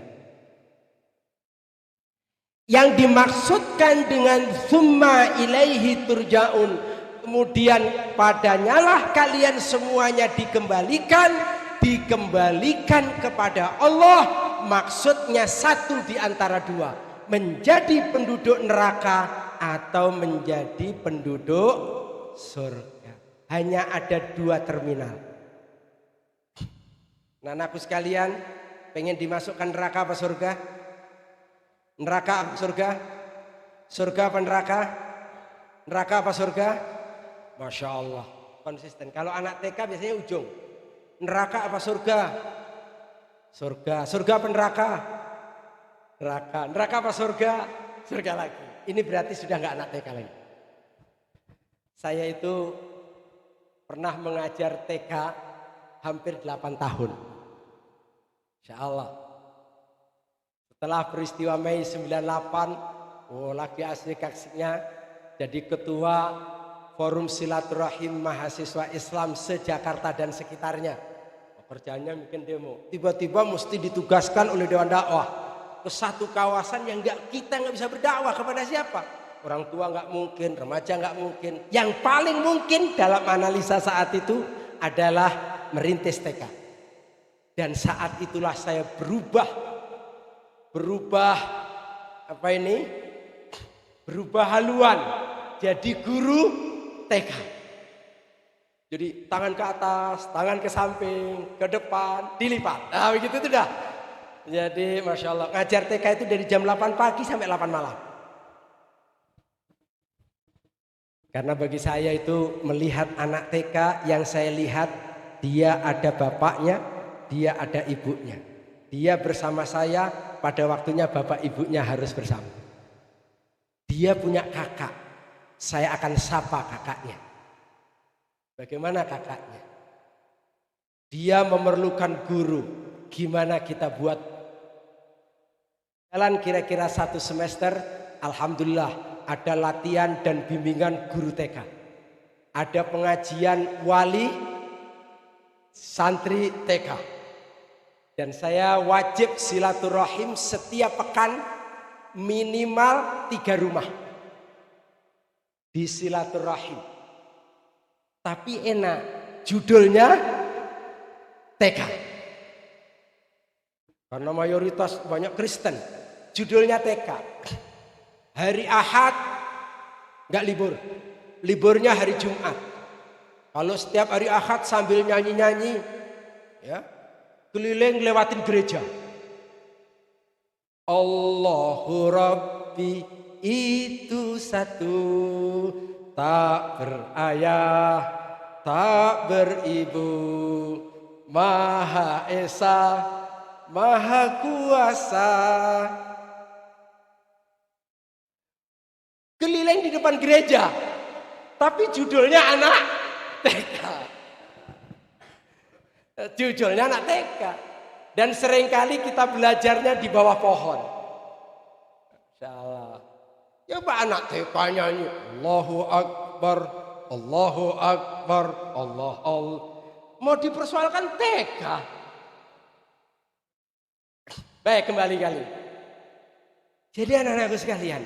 Yang dimaksudkan dengan thumma ilaihi turja'un, kemudian padanyalah kalian semuanya dikembalikan kepada Allah. Maksudnya satu di antara 2, menjadi penduduk neraka atau menjadi penduduk surga. Hanya ada 2 terminal. Nah, anakku sekalian, pengen dimasukkan neraka apa surga? Neraka apa surga? Surga apa neraka? Neraka apa surga? Masya Allah, konsisten. Kalau anak TK biasanya ujung. Neraka apa surga? Surga. Surga apa neraka? Neraka. Neraka apa surga? Surga lagi. Ini berarti sudah nggak anak TK lagi. Saya itu pernah mengajar TK hampir 8 tahun. Insya Allah. Setelah peristiwa Mei 98, lagi asik-asiknya jadi ketua Forum Silaturahim Mahasiswa Islam se-Jakarta dan sekitarnya. Pekerjaannya mungkin demo. Tiba-tiba mesti ditugaskan oleh Dewan Dakwah ke satu kawasan yang kita nggak bisa berdakwah kepada siapa? Orang tua nggak mungkin, remaja nggak mungkin. Yang paling mungkin dalam analisa saat itu adalah merintis TK. Dan saat itulah saya berubah apa ini? Berubah haluan jadi guru TK. Jadi tangan ke atas, tangan ke samping, ke depan, dilipat. Nah begitu itu dah. Jadi Masya Allah, ngajar TK itu dari jam 8 pagi sampai 8 malam. Karena bagi saya itu melihat anak TK yang saya lihat, dia ada bapaknya, dia ada ibunya. Dia bersama saya, pada waktunya bapak ibunya harus bersama. Dia punya kakak, saya akan sapa kakaknya. Bagaimana kakaknya? Dia memerlukan guru. Gimana kita buat? Jalan kira-kira 1 semester, alhamdulillah ada latihan dan bimbingan guru TK. Ada pengajian wali santri TK. Dan saya wajib silaturahim setiap pekan minimal 3 rumah. Di silaturahim. Tapi enak, judulnya TK. Karena mayoritas banyak Kristen, judulnya TK. Hari Ahad nggak libur, liburnya hari Jumat. Kalau setiap hari Ahad sambil nyanyi-nyanyi, ya, keliling lewatin gereja. Allahu Rabbi itu satu, tak berayah, tak beribu, Maha Esa, Maha Kuasa. Keliling di depan gereja, tapi judulnya anak TK. Judulnya anak TK. Dan seringkali kita belajarnya di bawah pohon. Insyaallah. Ya Pak, anak TK nyanyi Allahu Akbar, Allahu Akbar, Allah Allah. Mau dipersoalkan TK. Baik, kembali kali. Jadi anak-anakku sekalian,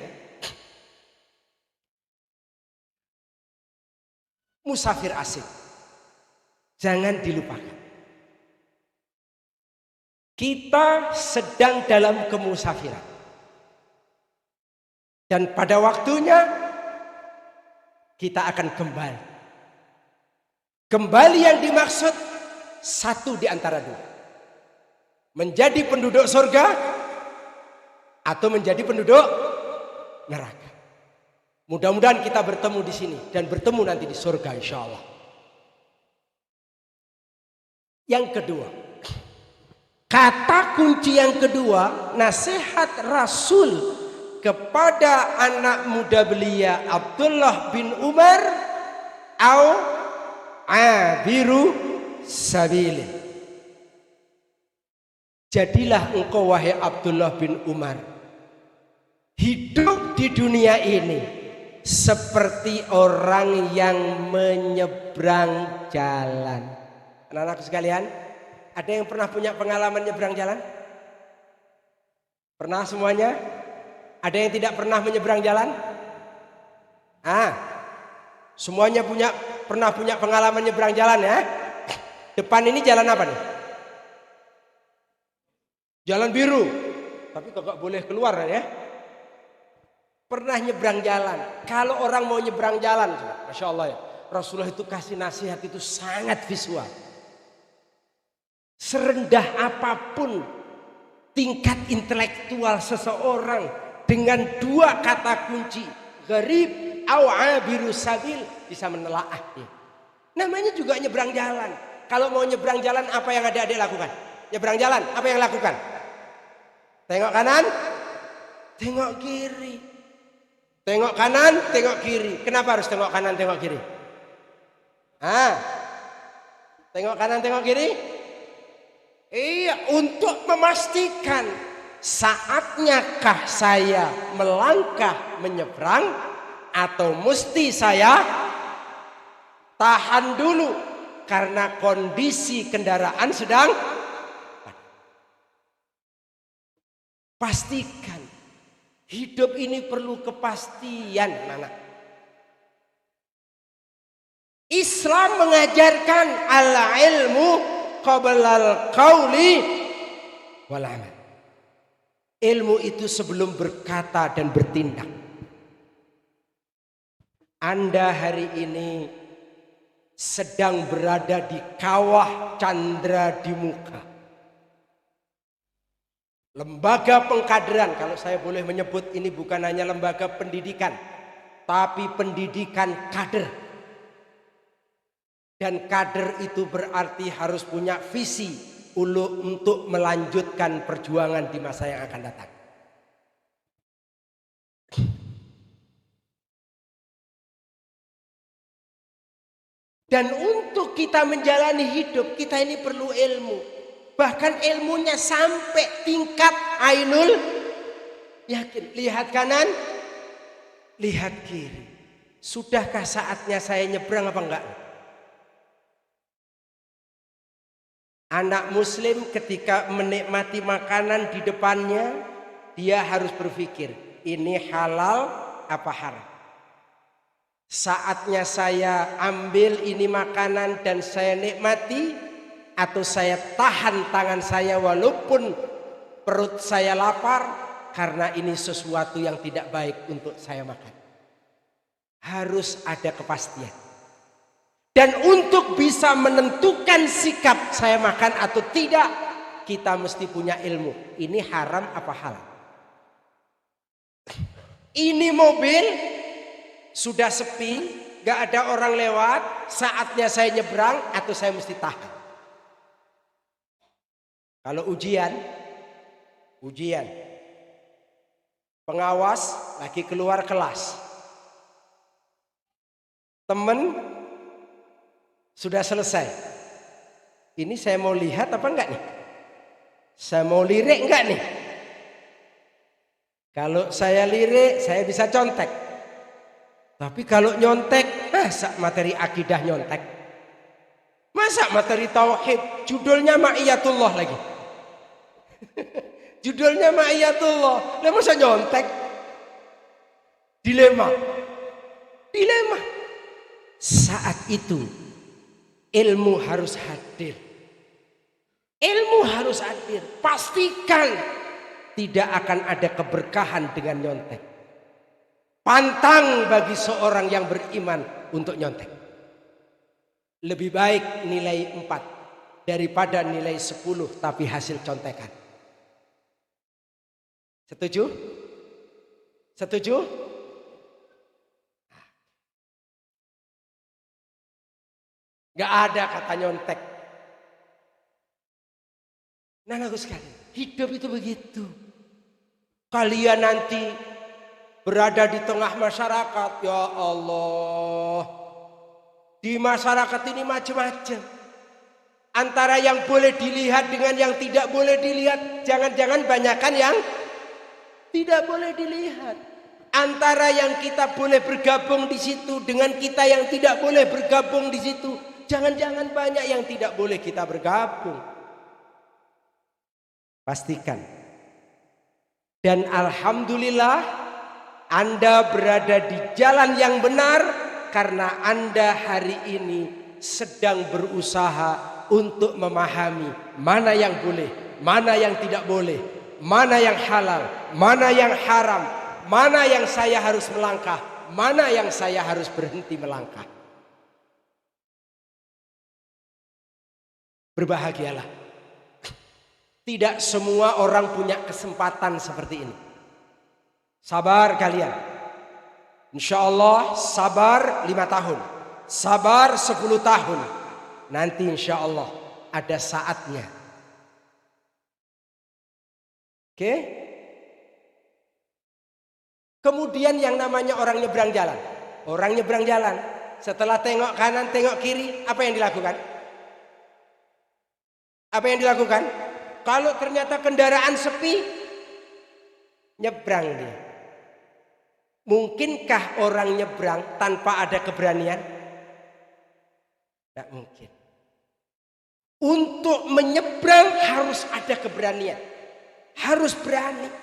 musafir asing jangan dilupakan. Kita sedang dalam kemusafiran. Dan pada waktunya kita akan kembali. Kembali yang dimaksud satu di antara dua. Menjadi penduduk surga atau menjadi penduduk neraka. Mudah-mudahan kita bertemu di sini dan bertemu nanti di surga insya Allah. Yang kedua, kata kunci yang kedua, nasihat Rasul kepada anak muda belia Abdullah bin Umar, au abiru sabilin. Jadilah engkau wahai Abdullah bin Umar, hidup di dunia ini seperti orang yang menyeberang jalan. Anak-anak sekalian, ada yang pernah punya pengalaman nyebrang jalan? Pernah semuanya? Ada yang tidak pernah menyeberang jalan? Semuanya pernah punya pengalaman nyebrang jalan ya? Depan ini jalan apa nih? Jalan biru. Tapi kagak boleh keluar ya? Pernah nyebrang jalan. Kalau orang mau nyebrang jalan, Masya Allah ya, Rasulullah itu kasih nasihat itu sangat visual. Serendah apapun tingkat intelektual seseorang, dengan dua kata kunci gharib au abiru sabil bisa menelaahnya. Namanya juga nyebrang jalan. Kalau mau nyebrang jalan, apa yang adik-adik lakukan? Nyebrang jalan, apa yang lakukan? Tengok kanan, tengok kiri. Tengok kanan, tengok kiri. Kenapa harus tengok kanan, tengok kiri? Tengok kanan, tengok kiri? Iya, untuk memastikan saatnyakah saya melangkah menyeberang atau mesti saya tahan dulu karena kondisi kendaraan sedang. Pastikan hidup ini perlu kepastian, anak. Islam mengajarkan al-ilmu qabla al-qauli wal amal. Ilmu itu sebelum berkata dan bertindak. Anda hari ini sedang berada di kawah candra di muka. Lembaga pengkaderan, kalau saya boleh menyebut ini bukan hanya lembaga pendidikan, tapi pendidikan kader. Dan kader itu berarti harus punya visi untuk melanjutkan perjuangan di masa yang akan datang. Dan untuk kita menjalani hidup, kita ini perlu ilmu. Bahkan ilmunya sampai tingkat ainul yakin. Lihat kanan, lihat kiri. Sudahkah saatnya saya nyebrang apa enggak? Anak muslim ketika menikmati makanan di depannya, dia harus berpikir, ini halal apa haram? Saatnya saya ambil ini makanan dan saya nikmati, atau saya tahan tangan saya walaupun perut saya lapar, karena ini sesuatu yang tidak baik untuk saya makan. Harus ada kepastian. Dan untuk bisa menentukan sikap saya makan atau tidak, kita mesti punya ilmu. Ini haram apa halal? Ini mobil sudah sepi, gak ada orang lewat, saatnya saya nyebrang atau saya mesti tahan? Kalau ujian, pengawas lagi keluar kelas, temen sudah selesai, ini saya mau lihat apa enggak nih? Saya mau lirik enggak nih? Kalau saya lirik, saya bisa contek. Tapi kalau nyontek, masa materi akidah nyontek? Masa materi tauhid? Judulnya Ma'iyatullah lagi. Judulnya Ma'iyatullah. Lah masa nyontek? Dilema. Saat itu ilmu harus hadir. Pastikan tidak akan ada keberkahan dengan nyontek. Pantang bagi seorang yang beriman untuk nyontek. Lebih baik nilai 4 daripada nilai 10 tapi hasil contekan. Setuju? Gak ada kata nyontek. Nah, bagus sekali. Hidup itu begitu. Kalian nanti berada di tengah masyarakat, ya Allah. Di masyarakat ini macam-macam. Antara yang boleh dilihat dengan yang tidak boleh dilihat. Jangan-jangan banyakkan yang tidak boleh dilihat. Antara yang kita boleh bergabung di situ dengan kita yang tidak boleh bergabung di situ. Jangan-jangan banyak yang tidak boleh kita bergabung. Pastikan. Dan alhamdulillah, Anda berada di jalan yang benar karena Anda hari ini sedang berusaha untuk memahami mana yang boleh, mana yang tidak boleh, mana yang halal, mana yang haram, mana yang saya harus melangkah, mana yang saya harus berhenti melangkah. Berbahagialah. Tidak semua orang punya kesempatan seperti ini. Sabar kalian. Insya Allah sabar 5 tahun. Sabar 10 tahun. Nanti insya Allah ada saatnya. Oke? Kemudian yang namanya orang nyebrang jalan. Orang nyebrang jalan. Setelah tengok kanan, tengok kiri. Apa yang dilakukan? Kalau ternyata kendaraan sepi, nyebrang dia. Mungkinkah orang nyebrang tanpa ada keberanian? Tidak mungkin. Untuk menyebrang harus ada keberanian. Harus berani.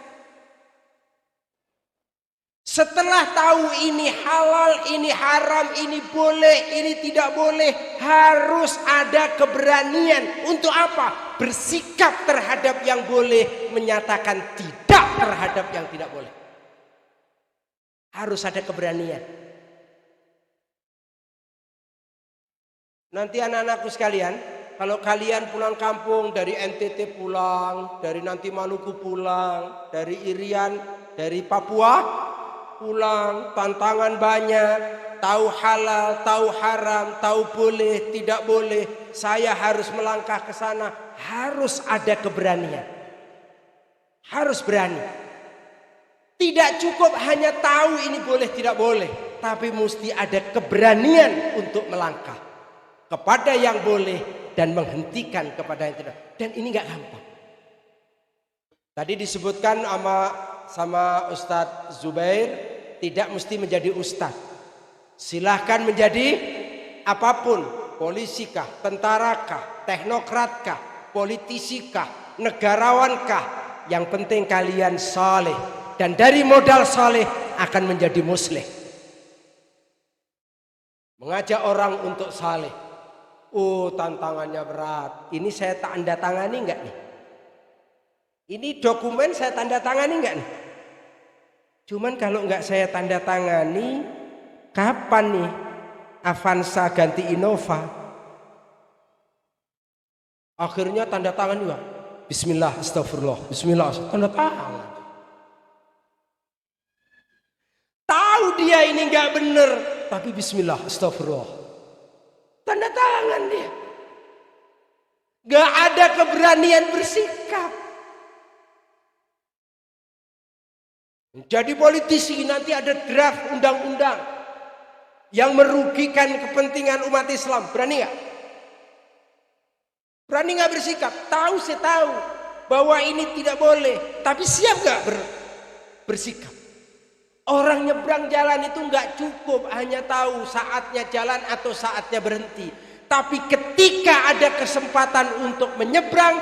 Setelah tahu ini halal, ini haram, ini boleh, ini tidak boleh, harus ada keberanian. Untuk apa? Bersikap terhadap yang boleh, menyatakan tidak terhadap yang tidak boleh. Harus ada keberanian. Nanti anak-anakku sekalian, kalau kalian pulang kampung, dari NTT pulang, dari nanti Maluku pulang, dari Irian, dari Papua pulang, tantangan banyak, tahu halal, tahu haram, tahu boleh, tidak boleh. Saya harus melangkah ke sana, harus ada keberanian. Harus berani. Tidak cukup hanya tahu ini boleh tidak boleh, tapi mesti ada keberanian untuk melangkah kepada yang boleh dan menghentikan kepada yang tidak. Dan ini nggak gampang. Tadi disebutkan sama Ustadz Zubair, tidak mesti menjadi ustadz. Silahkan menjadi apapun, polisikah, tentarakah, teknokratkah, politisikah, negaravankah. Yang penting kalian saleh, dan dari modal saleh akan menjadi muslih. Mengajak orang untuk saleh. Oh, tantangannya berat. Ini saya tanda tangani enggak nih? Ini dokumen saya tanda tangani enggak nih? Cuman kalau enggak saya tanda tangani, kapan nih Avanza ganti Innova? Akhirnya tanda tangan juga. Bismillah, astagfirullah, bismillah, tanda tangan. Tahu dia ini enggak benar, tapi bismillah, astagfirullah. Tanda tangan dia. Gak ada keberanian bersikap. Jadi politisi nanti ada draft undang-undang yang merugikan kepentingan umat Islam. Berani gak? Berani gak bersikap? Tahu saya tahu bahwa ini tidak boleh, tapi siap gak bersikap? Orang nyebrang jalan itu nggak cukup hanya tahu saatnya jalan atau saatnya berhenti. Tapi ketika ada kesempatan untuk menyeberang,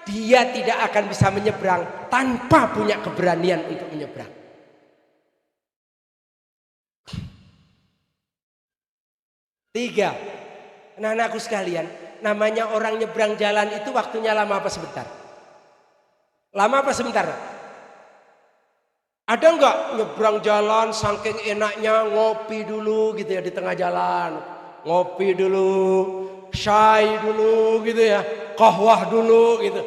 dia tidak akan bisa menyeberang tanpa punya keberanian untuk menyeberang. Tiga, anak-anakku sekalian, namanya orang nyebrang jalan itu waktunya lama apa sebentar? Lama apa sebentar? Ada enggak nyebrang jalan saking enaknya ngopi dulu gitu ya di tengah jalan. Ngopi dulu, syai dulu gitu ya, kahwah dulu gitu.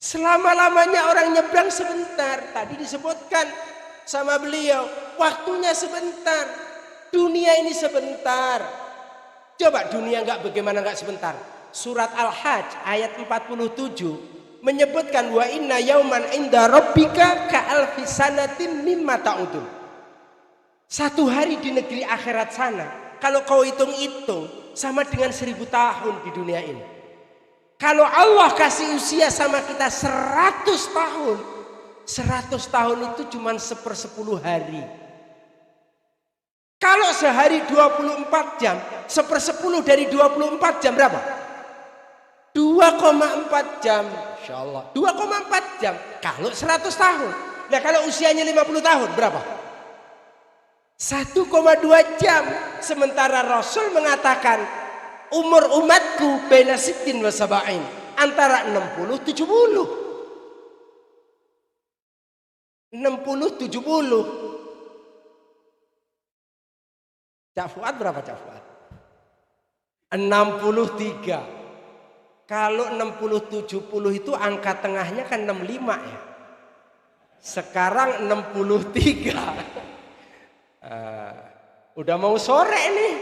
Selama-lamanya orang nyebrang sebentar. Tadi disebutkan sama beliau, waktunya sebentar. Dunia ini sebentar. Coba dunia enggak bagaimana enggak sebentar. Surat Al-Hajj ayat 47 menyebutkan wa inna yauman inda rabbika ka'alfi sanatin mimma ta'udun. Satu hari di negeri akhirat sana, kalau kau hitung-hitung sama dengan 1000 tahun di dunia ini. Kalau Allah kasih usia sama kita 100 tahun, 100 tahun itu cuma 1/10 hari. Kalau sehari 24 jam, 1/10 dari 24 jam berapa? 2,4 jam. Insya Allah 2,4 jam kalau 100 tahun. Nah kalau usianya 50 tahun berapa? 1,2 jam. Sementara Rasul mengatakan umur umatku baina sittin wa sab'in, antara 60 70. 60 70. Cak Fuad berapa Cak Fuad? 63. Kalau 60-70 itu angka tengahnya kan 65 ya. Sekarang 63. Udah mau sore nih.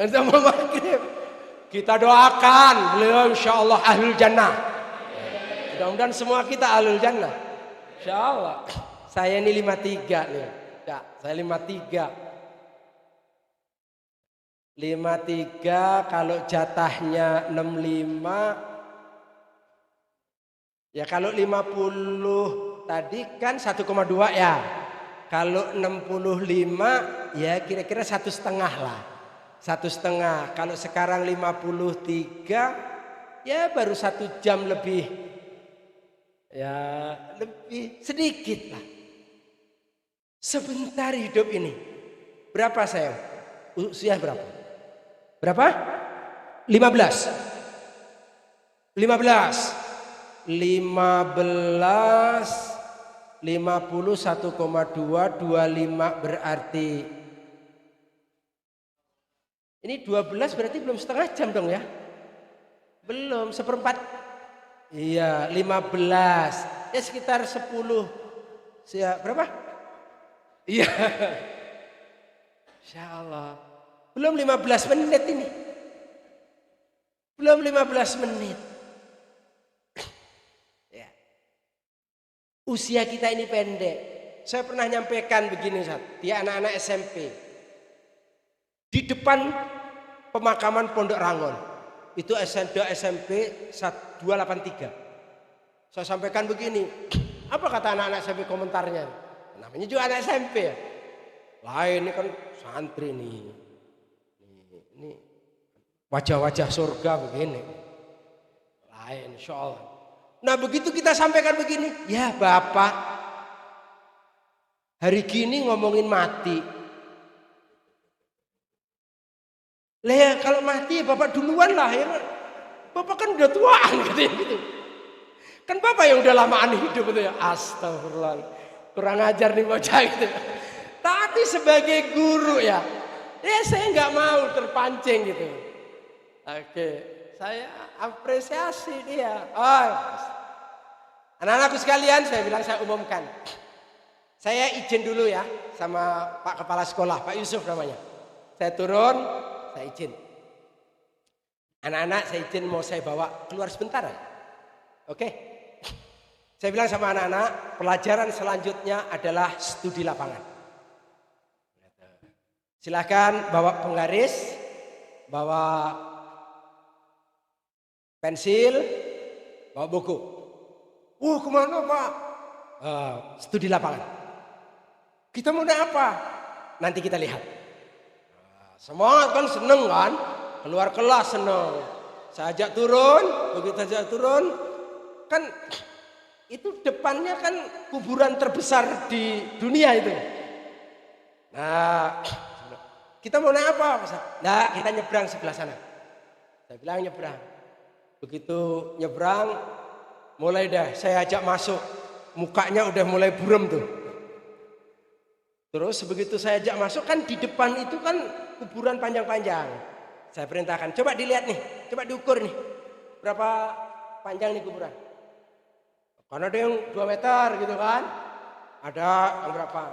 Udah mau maghrib. Kita doakan beliau insya Allah ahlul jannah. Mudah-mudahan semua kita ahlul jannah. Insya Allah. Saya ini 53 nih. Ya, saya 53. 53 kalau jatahnya 65, ya kalau 50 tadi kan 1,2 ya. Kalau 65 ya kira-kira 1,5 lah. 1,5. Kalau sekarang 53 ya baru 1 jam lebih. Ya lebih sedikit lah. Sebentar hidup ini. Berapa sayang? Usia berapa? Berapa? 15. 15. 15. 51,225 berarti ini 12 berarti belum setengah jam dong ya? Belum, seperempat. Iya, 15. Ya sekitar 10. Berapa? Iya. Insya Allah. Belum 15 menit ini. Belum 15 menit. Ya. Usia kita ini pendek. Saya pernah nyampaikan begini, Ustaz. Dia anak-anak SMP. Di depan pemakaman Pondok Rangon. Itu SMP 283. Saya sampaikan begini. Apa kata anak-anak SMP komentarnya? Namanya juga anak SMP ya. Lain ini kan santri nih. Ini wajah-wajah surga begini. Lain insya Allah. Nah begitu kita sampaikan begini. Ya Bapak. Hari gini ngomongin mati. Lah ya kalau mati Bapak duluan lah ya. Bapak kan udah tuaan gitu. Kan Bapak yang udah lamaan hidup itu ya. Astagfirullah. Kurang ajar nih bocah gitu. Tapi sebagai guru ya saya nggak mau terpancing gitu. Oke, saya apresiasi dia. Oh, anak-anakku sekalian, saya bilang saya umumkan. Saya izin dulu ya sama Pak Kepala Sekolah, Pak Yusuf namanya. Saya turun, saya izin. Anak-anak saya izin mau saya bawa keluar sebentar ya. Oke. Saya bilang sama anak-anak, pelajaran selanjutnya adalah studi lapangan. Silakan bawa penggaris, bawa pensil, bawa buku. Kemana Pak? Studi lapangan. Kita mau apa? Nanti kita lihat. Semangat kan, seneng kan? Keluar kelas seneng. Saya ajak turun, begitu ajak turun, kan itu depannya kan kuburan terbesar di dunia itu. Nah, kita mau naik apa? Nah, kita nyebrang sebelah sana. Saya bilang nyebrang. Begitu nyebrang, mulai dah saya ajak masuk. Mukanya udah mulai buram tuh. Terus begitu saya ajak masuk kan di depan itu kan kuburan panjang-panjang. Saya perintahkan, coba dilihat nih, coba diukur nih. Berapa panjang nih kuburan? Karena ada yang 2 meter gitu kan. Ada yang berapa?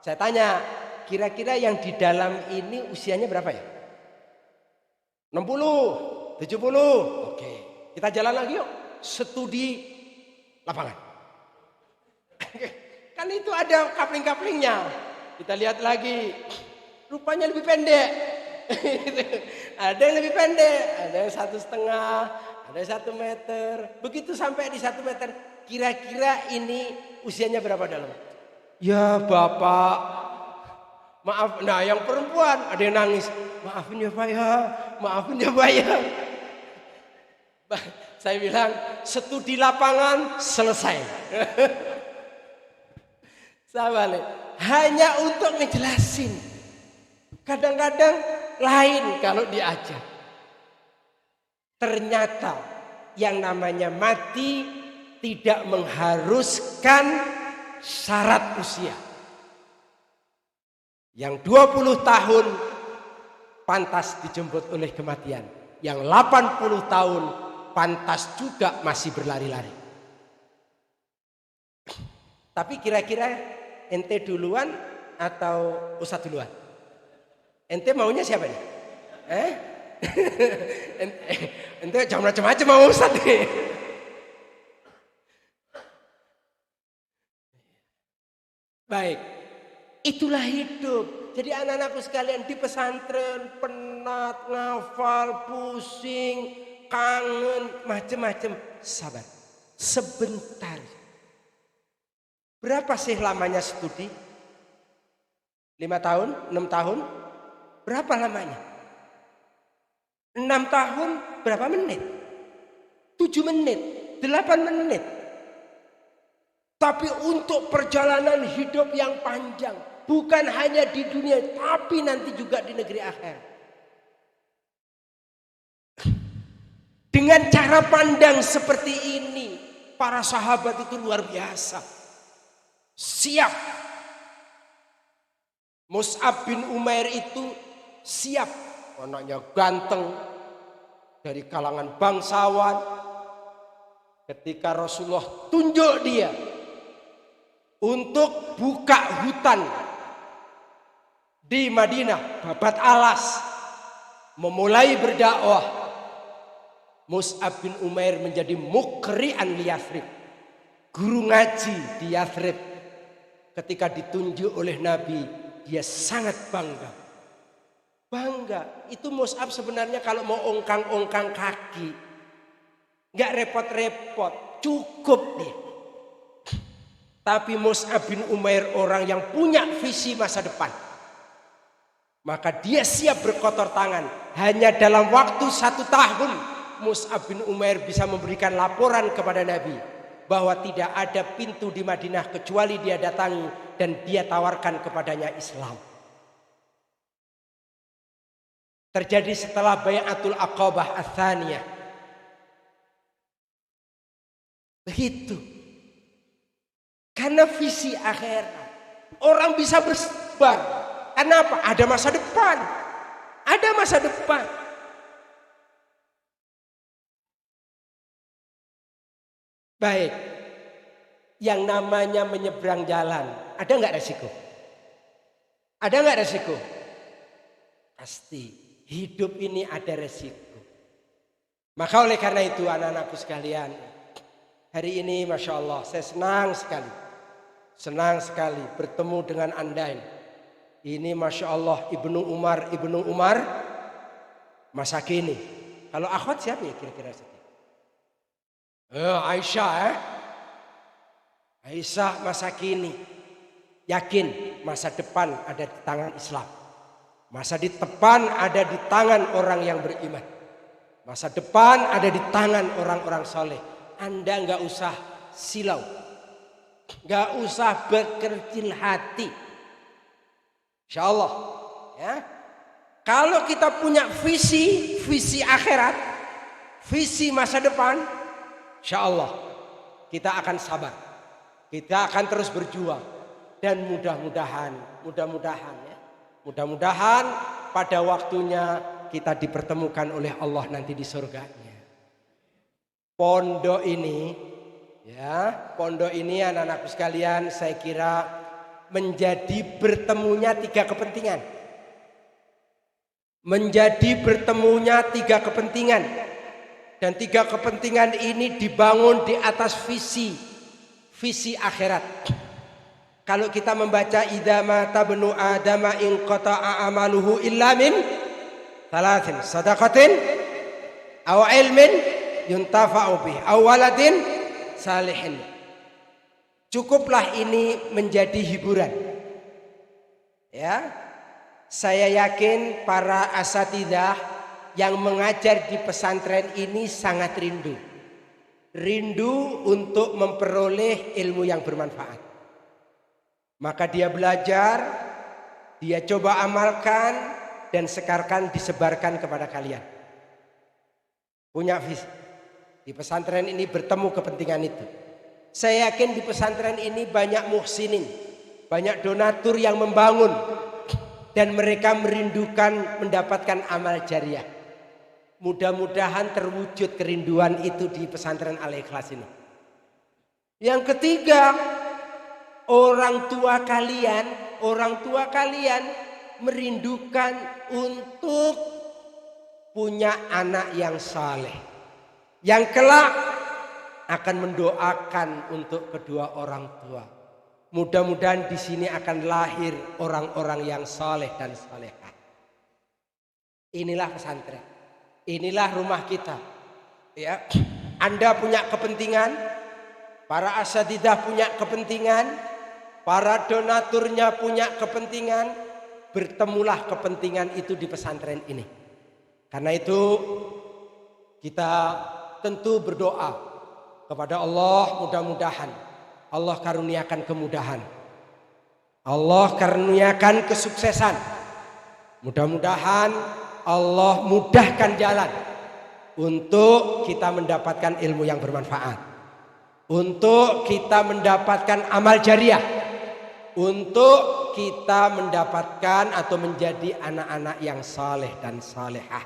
Saya tanya, kira-kira yang di dalam ini usianya berapa ya? 60, 70. Oke, kita jalan lagi yuk. Studi lapangan. Kan itu ada kapling-kaplingnya. Kita lihat lagi. Rupanya lebih pendek. Ada yang lebih pendek, ada yang 1,5, ada yang 1 meter. Begitu sampai di 1 meter, kira-kira ini usianya berapa dalam? Ya Bapak, maaf. Nah yang perempuan ada yang nangis. Maafin ya Pak ya, maafin ya Pak ya. Saya bilang studi lapangan selesai. Saya balik. Hanya untuk ngejelasin. Kadang-kadang lain kalau diajar. Ternyata yang namanya mati tidak mengharuskan syarat usia. Yang 20 tahun pantas dijemput oleh kematian. Yang 80 tahun pantas juga masih berlari-lari. Tapi kira-kira ente duluan atau Ustadz duluan? Ente maunya siapa nih? Ente jangan macam-macam mau Ustadz nih. Baik, itulah hidup. Jadi anak-anakku sekalian di pesantren penat, ngafal, pusing, kangen, macam-macam. Sabar, sebentar. Berapa sih lamanya studi? 5 tahun, 6 tahun? Berapa lamanya? 6 tahun berapa menit? 7 menit, 8 menit. Tapi untuk perjalanan hidup yang panjang. Bukan hanya di dunia, tapi nanti juga di negeri akhirat. Dengan cara pandang seperti ini, para sahabat itu luar biasa. siap. Mus'ab bin Umair itu siap. Anaknya ganteng, dari kalangan bangsawan. Ketika Rasulullah tunjuk dia untuk buka hutan di Madinah, babat alas, memulai berdakwah, Mus'ab bin Umair menjadi mukri'an li Yathrib, guru ngaji di Yathrib. Ketika ditunjuk oleh Nabi, dia sangat bangga. Bangga. Itu Mus'ab sebenarnya kalau mau ongkang-ongkang kaki, nggak repot-repot, cukup dia. Tapi Mus'ab bin Umair orang yang punya visi masa depan. Maka dia siap berkotor tangan. Hanya dalam waktu 1 tahun Mus'ab bin Umair bisa memberikan laporan kepada Nabi bahwa tidak ada pintu di Madinah kecuali dia datangi dan dia tawarkan kepadanya Islam. Terjadi setelah Bai'atul Aqabah Ats-Tsaniyah. Begitu. Karena visi akhirat. Orang bisa bersabar. Kenapa? Ada masa depan. Ada masa depan. Baik. Yang namanya menyeberang jalan, ada nggak resiko? Ada nggak resiko? Pasti. Hidup ini ada resiko. Maka oleh karena itu anak-anakku sekalian, hari ini Masya Allah saya senang sekali. Senang sekali bertemu dengan Anda ini. Ini Masya Allah Ibnu Umar masa kini. Kalau akhwat siapa ya kira-kira? Aisyah Aisyah masa kini. Yakin masa depan ada di tangan Islam. Masa depan ada di tangan orang yang beriman. Masa depan ada di tangan orang-orang soleh. Anda nggak usah silau, nggak usah berkecil hati. Insya Allah, ya. Kalau kita punya visi akhirat, visi masa depan, insya Allah kita akan sabar, kita akan terus berjuang dan mudah-mudahan ya. Mudah-mudahan pada waktunya kita dipertemukan oleh Allah nanti di surganya. Pondok ini, ya, pondok ini anak-anakku sekalian, saya kira menjadi bertemunya 3 kepentingan. Menjadi bertemunya 3 kepentingan. Dan 3 kepentingan ini dibangun di atas visi akhirat. Kalau kita membaca idza mata bnu adama in qata'a amaluhu illa min thalathin sadaqatin aw ilmin yuntafa'u bih aw waladin salihin. Cukuplah ini menjadi hiburan. Ya. Saya yakin para asatidzah yang mengajar di pesantren ini sangat rindu. Rindu untuk memperoleh ilmu yang bermanfaat. Maka dia belajar, dia coba amalkan dan sekarang disebarkan kepada kalian. Punya visi. Di pesantren ini bertemu kepentingan itu. Saya yakin di pesantren ini banyak muhsinin, banyak donatur yang membangun dan mereka merindukan mendapatkan amal jariah. Mudah-mudahan terwujud kerinduan itu di pesantren Al-Ikhlas ini. Yang ketiga, orang tua kalian merindukan untuk punya anak yang saleh, yang kelak akan mendoakan untuk kedua orang tua. Mudah-mudahan di sini akan lahir orang-orang yang saleh dan salehah. Inilah pesantren, inilah rumah kita. Ya, Anda punya kepentingan, para asatidzah punya kepentingan. Para donaturnya punya kepentingan, bertemulah kepentingan itu di pesantren ini. Karena itu kita tentu berdoa kepada Allah, mudah-mudahan Allah karuniakan kemudahan. Allah karuniakan kesuksesan. Mudah-mudahan Allah mudahkan jalan untuk kita mendapatkan ilmu yang bermanfaat. Untuk kita mendapatkan amal jariah. untuk kita mendapatkan atau menjadi anak-anak yang saleh dan salehah.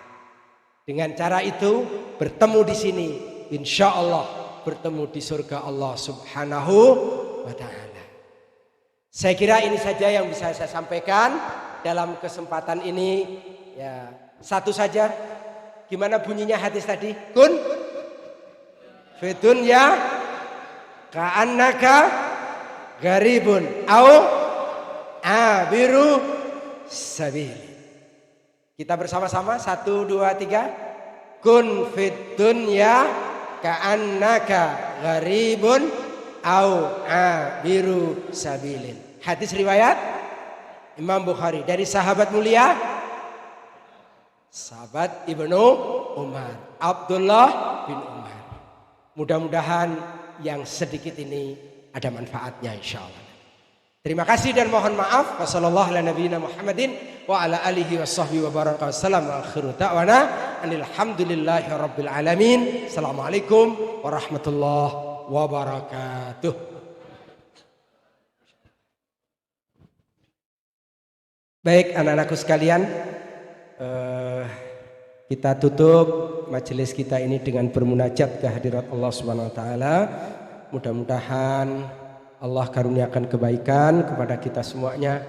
Dengan cara itu bertemu di sini, insya Allah bertemu di surga Allah Subhanahu wa Ta'ala. Saya kira ini saja yang bisa saya sampaikan dalam kesempatan ini. Ya, satu saja. Gimana bunyinya hadis tadi? Kun fitun ya ka'annaka garibun au abiru sabil. Kita bersama-sama 1, 2, 3. Kun fid dunya ka'annaka garibun au abiru sabilin. Hadis riwayat Imam Bukhari dari sahabat mulia, sahabat Ibnu Umar, Abdullah bin Umar. Mudah-mudahan yang sedikit ini ada manfaatnya insyaallah. Terima kasih dan mohon maaf. Wassallallahu ala nabiyina Muhammadin wa ala alihi washabbihi wa baraka wasallam. Wa akhiru da'wana alhamdulillahi rabbil alamin. Assalamualaikum warahmatullahi wabarakatuh. Baik anak-anakku sekalian, kita tutup majelis kita ini dengan bermunajat kehadirat Allah Subhanahu wa taala. Mudah-mudahan Allah karuniakan kebaikan kepada kita semuanya,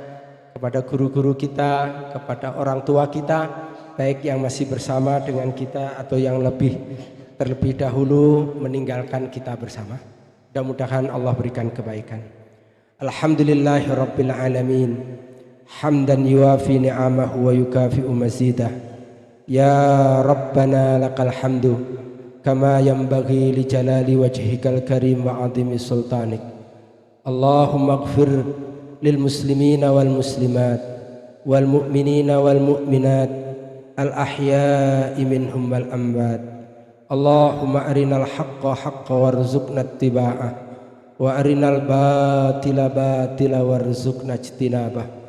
kepada guru-guru kita, kepada orang tua kita, baik yang masih bersama dengan kita atau yang terlebih dahulu meninggalkan kita bersama. Mudah-mudahan Allah berikan kebaikan. Alhamdulillahirabbil alamin. Hamdan yuwafi ni'amahu wa yukafi'u mazidah. Ya Rabbana lakal hamdu kama yanbaghi li jalali wajhikal karim wa 'azimi sultanik. Allahumma ighfir lil muslimina wal muslimat wal mu'minina wal mu'minat al ahya'i minhum wal amwat. Allahumma arinal haqqa haqqa warzuqna ittiba'ah wa arinal batila batila warzuqna ijtinabah.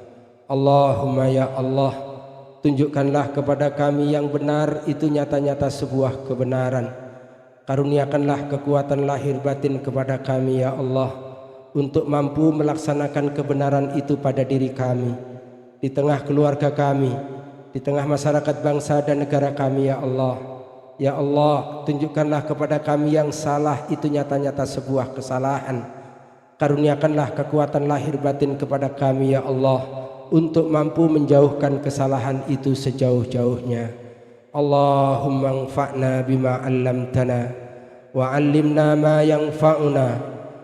Allahumma ya Allah, tunjukkanlah kepada kami yang benar itu nyata-nyata sebuah kebenaran. Karuniakanlah kekuatan lahir batin kepada kami ya Allah, untuk mampu melaksanakan kebenaran itu pada diri kami, di tengah keluarga kami, di tengah masyarakat bangsa dan negara kami ya Allah. Ya Allah, tunjukkanlah kepada kami yang salah itu nyata-nyata sebuah kesalahan. Karuniakanlah kekuatan lahir batin kepada kami ya Allah, untuk mampu menjauhkan kesalahan itu sejauh-jauhnya. Allahumma anfa'na bima 'allamtana wa 'allimna ma yanfa'una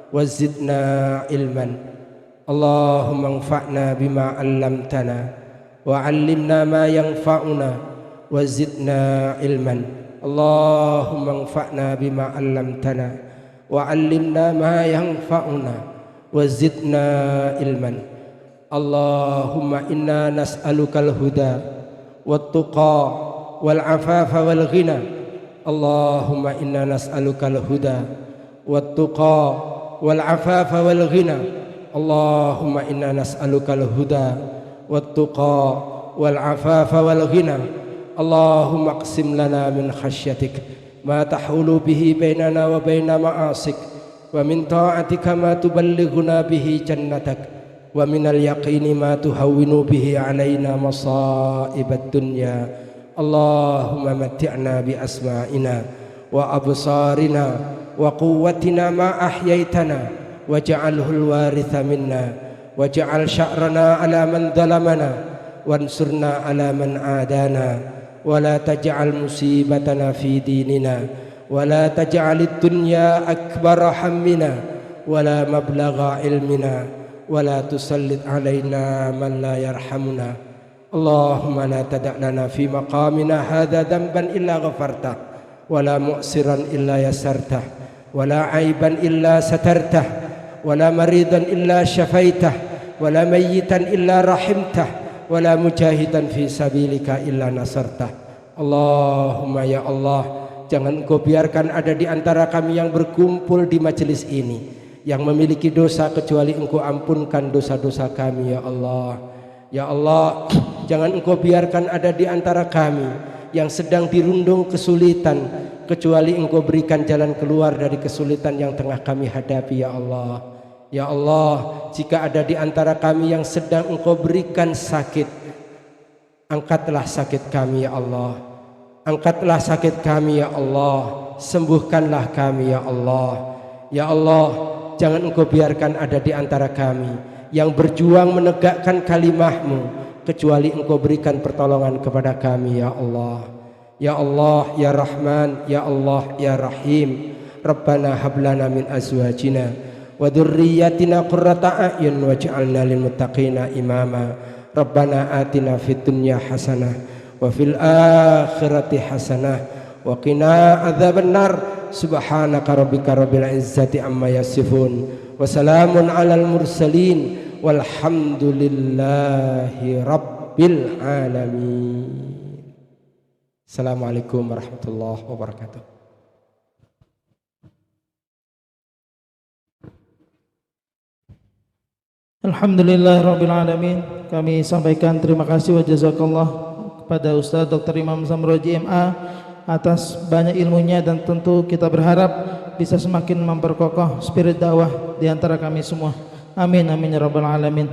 wa zidna ilman. Allahumma anfa'na bima 'allamtana wa 'allimna ma yanfa'una wa zidna ilman. Allahumma anfa'na bima 'allamtana wa 'allimna ma yanfa'una wa zidna ilman. Allahumma inna nas'alukal huda wat tuqa wal afafa wal ghina. Allahumma inna nas'alukal huda wat tuqa wal afafa wal ghina. Allahumma inna nas'alukal huda wat tuqa wal afafa wal ghina. Allahumma aqsim lana min khasyatik ma tahulu bihi bainana wa baina ma'asik, wa min ta'atika ma tuballighuna bihi jannatak, wa minal yaqini ma tuhawwinu bihi alaina masaibad dunya. Allahumma matti'na bi asma'ina wa absarina wa quwwatina ma ahyaitana waj'alhu al-waritha minna waj'al sya'rana ala man dhalamana wansurna ala man adana wa la taj'al musibatana fi dinina wa la taj'alid dunya akbara hammina wa la mablagha ilmina wa la tusallit alaina man la yarhamuna. Allahumma la tada' lana fi maqamina hadha dhanban illa ghafartah wa la mu'siran illa yasartah wa la aiban illa satartah wa la maridan illa syafaitah wa la mayyitan illa rahimtah wa la mujahidan fi sabilika illa nasartah. Allahumma ya Allah, jangan Engkau biarkan ada di antara kami yang berkumpul di majelis ini yang memiliki dosa kecuali Engkau ampunkan dosa-dosa kami ya Allah. Ya Allah, jangan Engkau biarkan ada di antara kami yang sedang dirundung kesulitan kecuali Engkau berikan jalan keluar dari kesulitan yang tengah kami hadapi ya Allah. Ya Allah, jika ada di antara kami yang sedang Engkau berikan sakit, angkatlah sakit kami ya Allah. Angkatlah sakit kami ya Allah. Sembuhkanlah kami ya Allah. Ya Allah, jangan Engkau biarkan ada di antara kami yang berjuang menegakkan kalimah-Mu kecuali Engkau berikan pertolongan kepada kami ya Allah. Ya Allah, ya Rahman, ya Allah, ya Rahim. Rabbana hablana min azwajina wa dzurriyyatina qurrata a'yun waj'alna lil muttaqina imama. Rabbana atina fid dunya hasanah wa fil akhirati hasanah wa qina adzabannar. Subhanaka rabbika rabbil izzati amma yasifun wa salamun alal mursalin walhamdulillahi rabbil alamin. Assalamualaikum warahmatullahi wabarakatuh. Alhamdulillahirrabbilalamin. Kami sampaikan terima kasih wa jazakallah kepada Ustaz Dr. Imam Zamroji MA atas banyak ilmunya, dan tentu kita berharap bisa semakin memperkokoh spirit dakwah di antara kami semua. Amin amin ya rabbal alamin.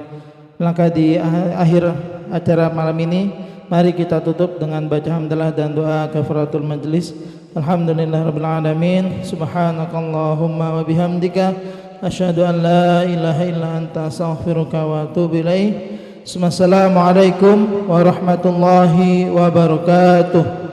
Maka di akhir acara malam ini, mari kita tutup dengan baca hamdalah dan doa kafaratul majlis. Alhamdulillahirabbil alamin. Subhanakallahumma wa bihamdika asyhadu an la ilaha illa anta astaghfiruka wa atubu ilaik. Assalamualaikum warahmatullahi wabarakatuh.